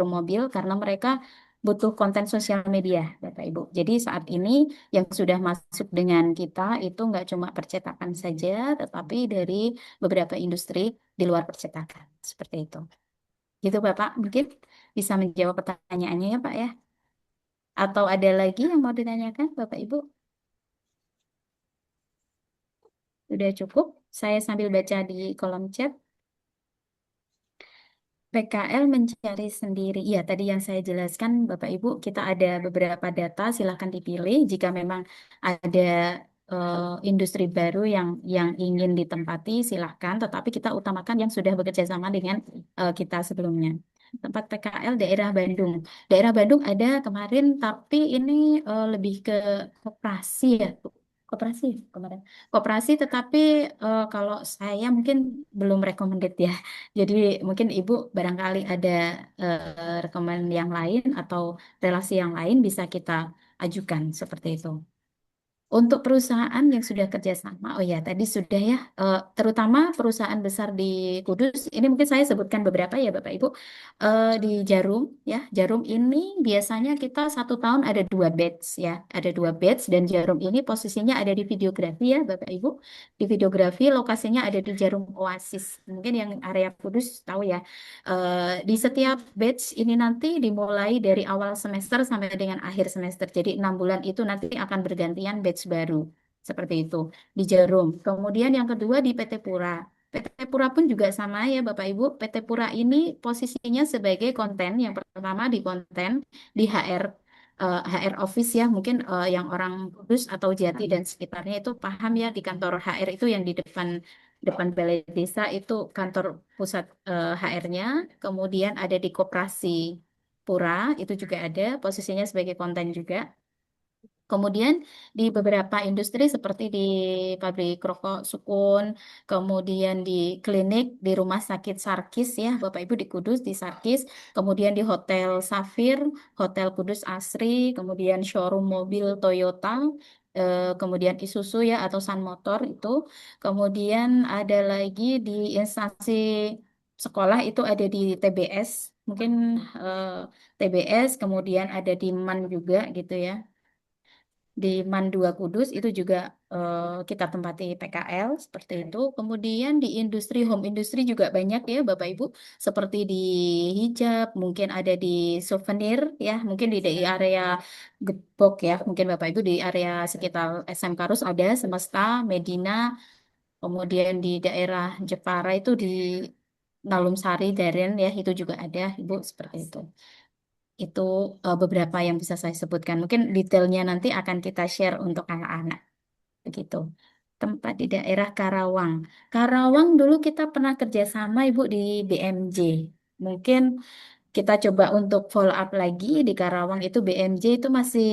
mobil karena mereka butuh konten sosial media, Bapak Ibu. Jadi saat ini yang sudah masuk dengan kita itu nggak cuma percetakan saja, tetapi dari beberapa industri di luar percetakan. Seperti itu. Gitu Bapak, mungkin bisa menjawab pertanyaannya ya Pak ya. Atau ada lagi yang mau ditanyakan Bapak Ibu? Sudah cukup? Saya sambil baca di kolom chat. PKL mencari sendiri. Iya, tadi yang saya jelaskan, Bapak Ibu, kita ada beberapa data, silahkan dipilih. Jika memang ada industri baru yang ingin ditempati, silahkan. Tetapi kita utamakan yang sudah bekerja sama dengan kita sebelumnya. Tempat PKL daerah Bandung. Daerah Bandung ada kemarin, tapi ini lebih ke koperasi ya, Bu. Koperasi kemarin. Koperasi, tetapi kalau saya mungkin belum recommended ya. Jadi mungkin Ibu barangkali ada rekomen yang lain atau relasi yang lain bisa kita ajukan seperti itu. Untuk perusahaan yang sudah kerjasama, oh ya tadi sudah ya, terutama perusahaan besar di Kudus, ini mungkin saya sebutkan beberapa ya Bapak Ibu. Di Jarum ya, Jarum ini biasanya kita 1 tahun ada 2 batch ya, ada 2 batch dan Jarum ini posisinya ada di videografi ya Bapak Ibu. Di videografi lokasinya ada di Jarum Oasis, mungkin yang area Kudus tahu ya. Di setiap batch ini nanti dimulai dari awal semester sampai dengan akhir semester. Jadi 6 bulan itu nanti akan bergantian batch baru. Seperti itu di Jarum. Kemudian yang kedua di PT Pura. PT Pura pun juga sama ya Bapak Ibu. PT Pura ini posisinya sebagai konten. Yang pertama di konten di HR Office ya. Mungkin yang orang Kudus atau Jati dan sekitarnya itu paham ya di kantor HR itu yang di depan balai desa itu kantor pusat HR-nya. Kemudian ada di Koperasi Pura itu juga ada posisinya sebagai konten juga. Kemudian di beberapa industri seperti di pabrik rokok Sukun, kemudian di klinik, di rumah sakit Sarkis ya, Bapak Ibu di Kudus di Sarkis, kemudian di Hotel Safir, Hotel Kudus Asri, kemudian showroom mobil Toyota, kemudian Isuzu ya atau Sun Motor itu, kemudian ada lagi di instansi sekolah itu ada di TBS, mungkin eh, TBS, kemudian ada di MAN juga gitu ya di MAN 2 Kudus itu juga kita tempati PKL seperti itu. Kemudian di industri home industry juga banyak ya Bapak Ibu, seperti di hijab, mungkin ada di souvenir ya, mungkin di area Gepok ya, mungkin Bapak Ibu di area sekitar SMK Rus ada Semesta, Medina, kemudian di daerah Jepara itu di Nalum Sari, Daren ya, itu juga ada Ibu seperti itu. Itu beberapa yang bisa saya sebutkan. Mungkin detailnya nanti akan kita share untuk anak-anak. Begitu. Tempat di daerah Karawang. Karawang dulu kita pernah kerjasama Ibu di BMJ. Mungkin kita coba untuk follow up lagi di Karawang itu BMJ itu masih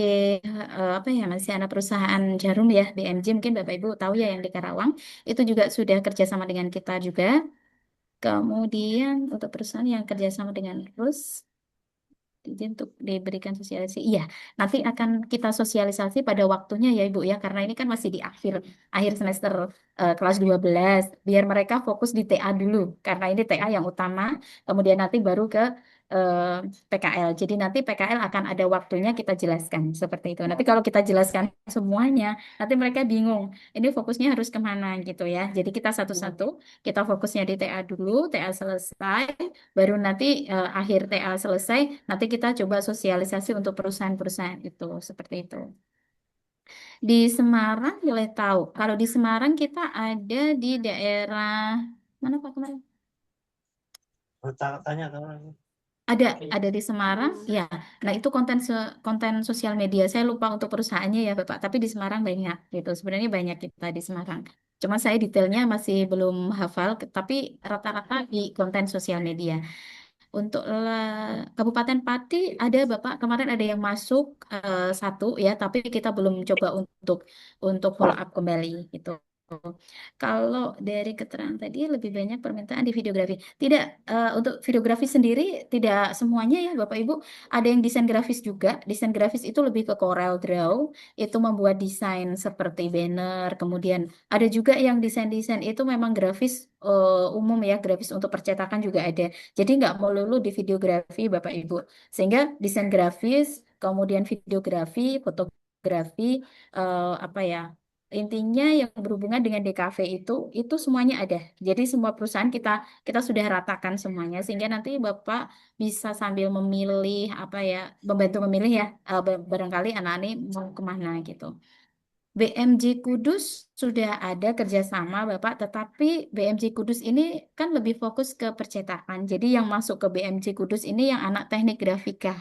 apa ya, masih anak perusahaan Jarum ya, BMJ mungkin Bapak Ibu tahu ya yang di Karawang itu juga sudah kerjasama dengan kita juga. Kemudian untuk perusahaan yang kerjasama dengan Rus izin untuk diberikan sosialisasi. Iya, nanti akan kita sosialisasi pada waktunya ya Ibu ya, karena ini kan masih di akhir semester kelas 12. Biar mereka fokus di TA dulu, karena ini TA yang utama, kemudian nanti baru ke eh, PKL. Jadi nanti PKL akan ada waktunya kita jelaskan seperti itu. Nanti kalau kita jelaskan semuanya, nanti mereka bingung. Ini fokusnya harus kemana gitu ya. Jadi kita satu-satu, kita fokusnya di TA dulu, TA selesai, baru nanti akhir TA selesai, nanti kita coba sosialisasi untuk perusahaan-perusahaan itu, seperti itu. Di Semarang boleh tahu, kalau di Semarang kita ada di daerah mana Pak kemarin? Tanya Ada di Semarang, ya. Nah itu konten sosial media. Saya lupa untuk perusahaannya ya Bapak, tapi di Semarang banyak gitu. Sebenarnya banyak kita di Semarang. Cuma saya detailnya masih belum hafal, tapi rata-rata di konten sosial media. Untuk Kabupaten Pati ada Bapak kemarin ada yang masuk satu ya, tapi kita belum coba untuk follow up kembali gitu. Kalau dari keterangan tadi lebih banyak permintaan di videografi. Tidak untuk videografi sendiri tidak semuanya ya Bapak Ibu. Ada yang desain grafis juga. Desain grafis itu lebih ke Corel Draw, itu membuat desain seperti banner. Kemudian ada juga yang desain-desain itu memang grafis umum ya, grafis untuk percetakan juga ada. Jadi nggak melulu di videografi Bapak Ibu. Sehingga desain grafis, kemudian videografi, fotografi, apa ya, intinya yang berhubungan dengan DKV itu semuanya ada. Jadi semua perusahaan kita sudah ratakan semuanya sehingga nanti Bapak bisa sambil memilih apa ya, membantu memilih ya, barangkali anak-anak ini mau kemana gitu. BMJ Kudus sudah ada kerjasama Bapak, tetapi BMJ Kudus ini kan lebih fokus ke percetakan. Jadi yang masuk ke BMJ Kudus ini yang anak teknik grafika.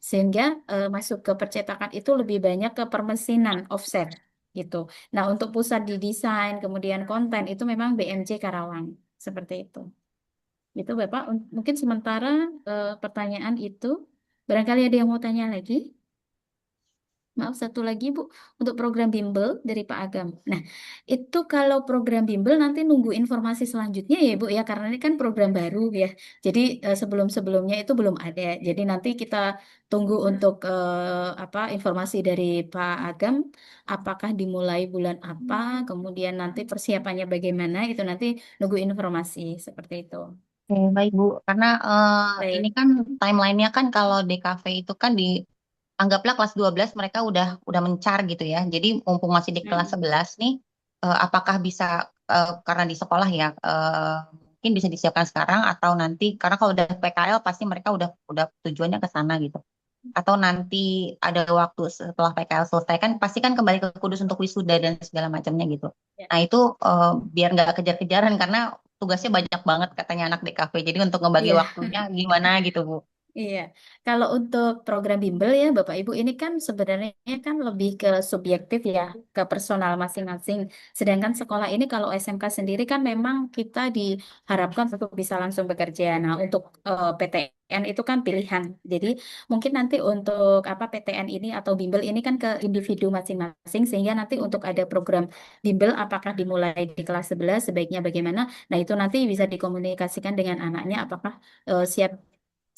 Sehingga masuk ke percetakan itu lebih banyak ke permesinan offset gitu. Nah, untuk pusat di desain, kemudian konten itu memang BMJ Karawang. Seperti itu. Itu Bapak, mungkin sementara pertanyaan itu. Barangkali ada yang mau tanya lagi? Maaf, satu lagi Bu, untuk program bimbel dari Pak Agam. Nah, itu kalau program bimbel nanti nunggu informasi selanjutnya ya Bu ya, karena ini kan program baru ya. Jadi sebelum-sebelumnya itu belum ada. Jadi nanti kita tunggu untuk apa informasi dari Pak Agam, apakah dimulai bulan apa, kemudian nanti persiapannya bagaimana, itu nanti nunggu informasi seperti itu. Oke, baik Bu. Karena Baik. ini kan timelinenya kan kalau DKV itu kan anggaplah kelas 12 mereka udah mencar gitu ya. Jadi mumpung masih di kelas 11 nih, apakah bisa karena di sekolah ya mungkin bisa disiapkan sekarang atau nanti karena kalau udah PKL pasti mereka udah tujuannya ke sana gitu. Atau nanti ada waktu setelah PKL selesai kan pasti kan kembali ke Kudus untuk wisuda dan segala macamnya gitu. Ya. Nah itu biar nggak kejar-kejaran karena tugasnya banyak banget katanya anak DKV. Jadi untuk ngebagi Iya. waktunya gimana gitu Bu. Iya, kalau untuk program bimbel ya Bapak Ibu ini kan sebenarnya kan lebih ke subjektif ya, ke personal masing-masing. Sedangkan sekolah ini kalau SMK sendiri kan memang kita diharapkan untuk bisa langsung bekerja. Nah, untuk PTN itu kan pilihan. Jadi mungkin nanti untuk apa PTN ini atau bimbel ini kan ke individu masing-masing sehingga nanti untuk ada program bimbel apakah dimulai di kelas 11 sebaiknya bagaimana. Nah, itu nanti bisa dikomunikasikan dengan anaknya apakah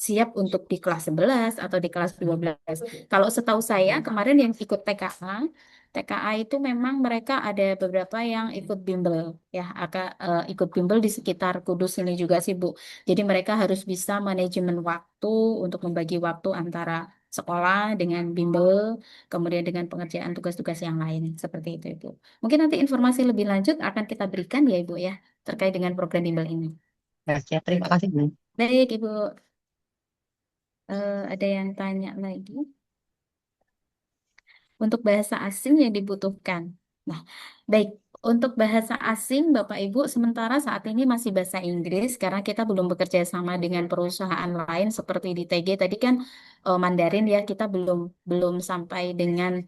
siap untuk di kelas 11 atau di kelas 12. Kalau setahu saya kemarin yang ikut TKA itu memang mereka ada beberapa yang ikut bimbel ya, ikut bimbel di sekitar Kudus ini juga sih Bu. Jadi mereka harus bisa manajemen waktu untuk membagi waktu antara sekolah dengan bimbel, kemudian dengan pengerjaan tugas-tugas yang lain seperti itu Ibu. Mungkin nanti informasi lebih lanjut akan kita berikan ya Ibu ya terkait dengan program bimbel ini. Ya, terima kasih Bu. Baik Ibu. Ada yang tanya lagi untuk bahasa asing yang dibutuhkan. Nah, baik untuk bahasa asing Bapak Ibu sementara saat ini masih bahasa Inggris karena kita belum bekerja sama dengan perusahaan lain seperti di TG tadi kan Mandarin ya kita belum sampai dengan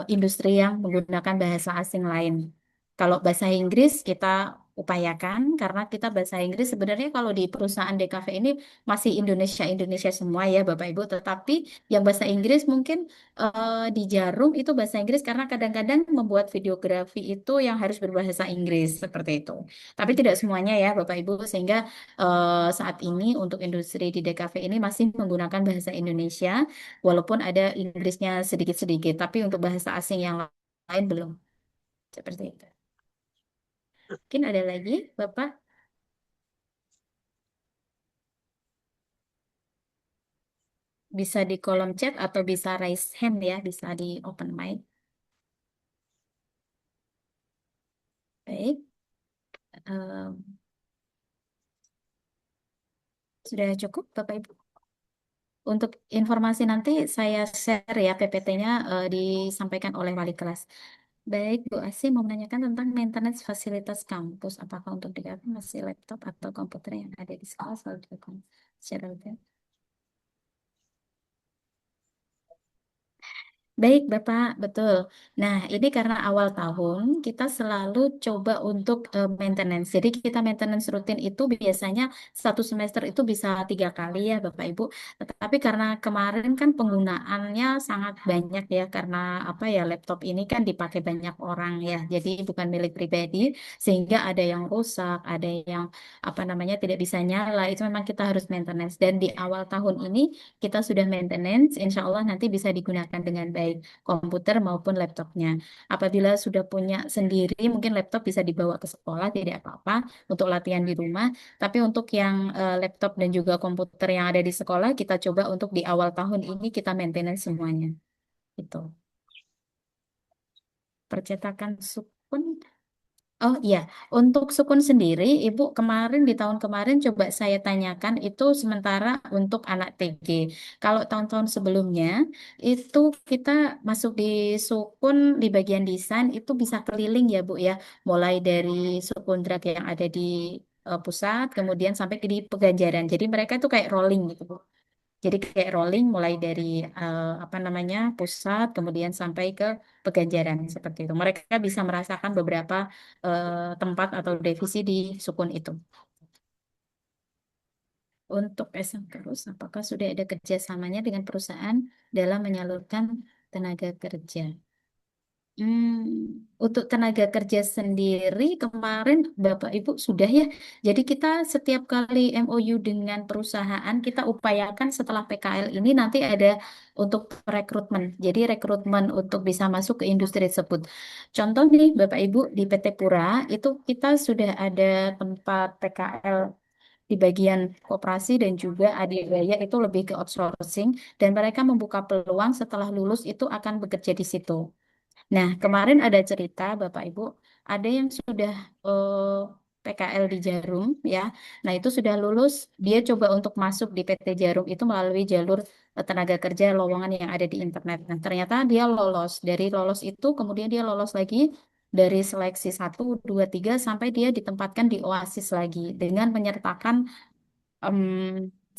industri yang menggunakan bahasa asing lain. Kalau bahasa Inggris kita upayakan karena kita bahasa Inggris sebenarnya kalau di perusahaan DKV ini masih Indonesia semua ya Bapak Ibu, tetapi yang bahasa Inggris mungkin di Jarum itu bahasa Inggris karena kadang-kadang membuat videografi itu yang harus berbahasa Inggris seperti itu. Tapi tidak semuanya ya Bapak Ibu, sehingga saat ini untuk industri di DKV ini masih menggunakan bahasa Indonesia, walaupun ada Inggrisnya sedikit-sedikit, tapi untuk bahasa asing yang lain belum. Seperti itu. Mungkin ada lagi, Bapak? Bisa di kolom chat atau bisa raise hand ya, bisa di open mic. Baik. Em, sudah cukup, Bapak Ibu? Untuk informasi nanti saya share ya PPT-nya disampaikan oleh wali kelas. Baik, Bu Asi mau menanyakan tentang maintenance fasilitas kampus. Apakah untuk DKV masih laptop atau komputer yang ada di sekolah selalu dilakukan secara rutin? Baik, Bapak, betul. Nah, ini karena awal tahun kita selalu coba untuk maintenance. Jadi kita maintenance rutin itu biasanya satu semester itu bisa 3 kali ya, Bapak Ibu. Tetapi karena kemarin kan penggunaannya sangat banyak ya, karena apa ya laptop ini kan dipakai banyak orang ya. Jadi bukan milik pribadi, sehingga ada yang rusak, ada yang apa namanya tidak bisa nyala. Itu memang kita harus maintenance. Dan di awal tahun ini kita sudah maintenance, insya Allah nanti bisa digunakan dengan baik komputer maupun laptopnya. Apabila sudah punya sendiri, mungkin laptop bisa dibawa ke sekolah, tidak apa-apa untuk latihan di rumah. Tapi untuk yang laptop dan juga komputer yang ada di sekolah, kita coba untuk di awal tahun ini kita maintenance semuanya. Itu. Percetakan sukun. Oh iya, untuk sukun sendiri, Ibu kemarin di tahun kemarin coba saya tanyakan itu sementara untuk anak TG. Kalau tahun-tahun sebelumnya itu kita masuk di sukun di bagian desain itu bisa keliling ya Bu ya, mulai dari sukun drag yang ada di pusat, kemudian sampai ke di Pegajaran. Jadi mereka itu kayak rolling gitu Bu. Jadi kayak rolling mulai dari apa namanya pusat kemudian sampai ke Peganjaran seperti itu. Mereka bisa merasakan beberapa tempat atau divisi di sukun itu. Untuk SM Terus, apakah sudah ada kerjasamanya dengan perusahaan dalam menyalurkan tenaga kerja? Untuk tenaga kerja sendiri kemarin Bapak Ibu sudah ya. Jadi kita setiap kali MOU dengan perusahaan kita upayakan setelah PKL ini nanti ada untuk rekrutmen. Jadi rekrutmen untuk bisa masuk ke industri tersebut. Contoh nih Bapak Ibu di PT Pura itu kita sudah ada tempat PKL di bagian koperasi dan juga Adiakaya itu lebih ke outsourcing dan mereka membuka peluang setelah lulus itu akan bekerja di situ. Nah, kemarin ada cerita Bapak Ibu, ada yang sudah PKL di Jarum ya. Nah, itu sudah lulus, dia coba untuk masuk di PT Jarum itu melalui jalur tenaga kerja lowongan yang ada di internet. Nah, ternyata dia lolos. Dari lolos itu kemudian dia lolos lagi dari seleksi 1, 2, 3 sampai dia ditempatkan di Oasis lagi dengan menyertakan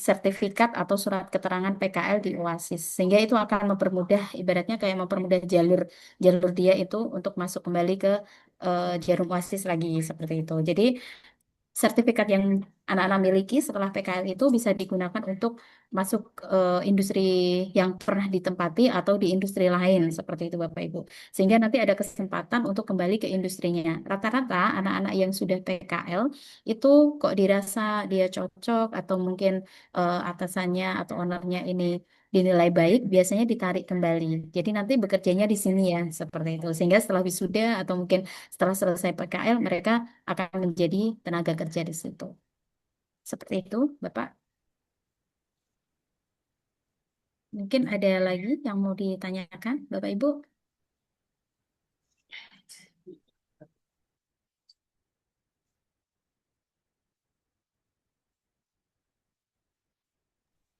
sertifikat atau surat keterangan PKL di Oasis. Sehingga itu akan mempermudah, ibaratnya kayak mempermudah jalur jalur dia itu untuk masuk kembali ke jarum Oasis lagi seperti itu. Jadi sertifikat yang anak-anak miliki setelah PKL itu bisa digunakan untuk masuk industri yang pernah ditempati atau di industri lain seperti itu Bapak Ibu. Sehingga nanti ada kesempatan untuk kembali ke industrinya. Rata-rata anak-anak yang sudah PKL itu kok dirasa dia cocok atau mungkin atasannya atau ownernya ini dinilai baik, biasanya ditarik kembali. Jadi nanti bekerjanya di sini ya, seperti itu. Sehingga setelah wisuda atau mungkin setelah selesai PKL, mereka akan menjadi tenaga kerja di situ. Seperti itu, Bapak. Mungkin ada lagi yang mau ditanyakan, Bapak Ibu?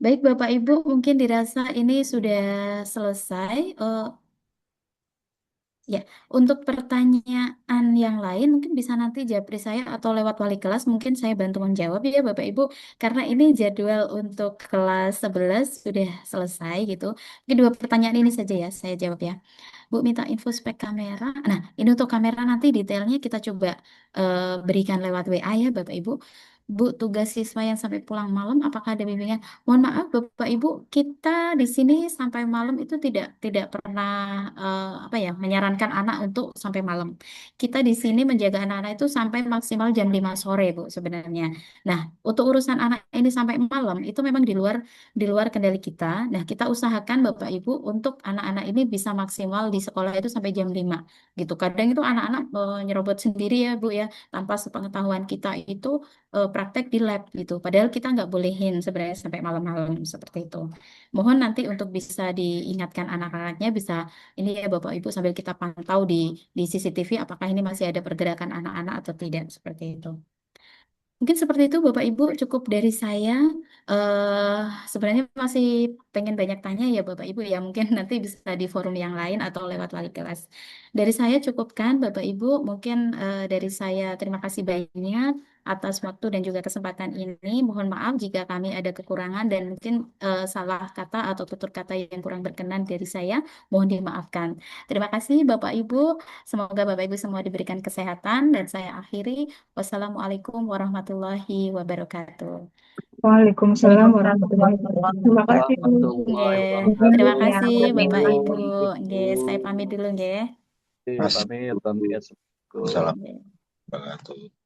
Baik, Bapak Ibu, mungkin dirasa ini sudah selesai. Ya, untuk pertanyaan yang lain mungkin bisa nanti japri saya atau lewat wali kelas mungkin saya bantu menjawab ya Bapak Ibu karena ini jadwal untuk kelas 11 sudah selesai gitu. Mungkin 2 pertanyaan ini saja ya saya jawab ya. Bu minta info spek kamera. Nah, ini untuk kamera nanti detailnya kita coba berikan lewat WA ya Bapak Ibu. Bu, tugas siswa yang sampai pulang malam apakah ada bimbingan? Mohon maaf Bapak Ibu, kita di sini sampai malam itu tidak pernah apa ya menyarankan anak untuk sampai malam. Kita di sini menjaga anak-anak itu sampai maksimal jam 5 sore Bu sebenarnya. Nah, untuk urusan anak ini sampai malam itu memang di luar kendali kita. Nah, kita usahakan Bapak Ibu untuk anak-anak ini bisa maksimal di sekolah itu sampai jam 5 gitu. Kadang itu anak-anak nyerobot sendiri ya Bu ya, tanpa sepengetahuan kita itu praktek di lab gitu. Padahal kita nggak bolehin sebenarnya sampai malam-malam seperti itu. Mohon nanti untuk bisa diingatkan anak-anaknya bisa ini ya Bapak Ibu sambil kita pantau di CCTV apakah ini masih ada pergerakan anak-anak atau tidak seperti itu. Mungkin seperti itu Bapak Ibu cukup dari saya. eh Sebenarnya masih pengen banyak tanya ya Bapak Ibu ya mungkin nanti bisa di forum yang lain atau lewat wali kelas. Dari saya cukupkan Bapak Ibu mungkin dari saya terima kasih banyak atas waktu dan juga kesempatan ini. Mohon maaf jika kami ada kekurangan dan mungkin salah kata atau tutur kata yang kurang berkenan dari saya. Mohon dimaafkan. Terima kasih Bapak Ibu. Semoga Bapak Ibu semua diberikan kesehatan dan saya akhiri. Wassalamualaikum warahmatullahi wabarakatuh. Waalaikumsalam warahmatullahi wabarakatuh. Terima kasih Bu. Warahmatullahi Nggih, terima wabarakatuh. kasih Bapak Terima Ibu. Ibu. Nggih, saya pamit dulu nggih. Pamit. Salam. Nggih. Wabarakatuh.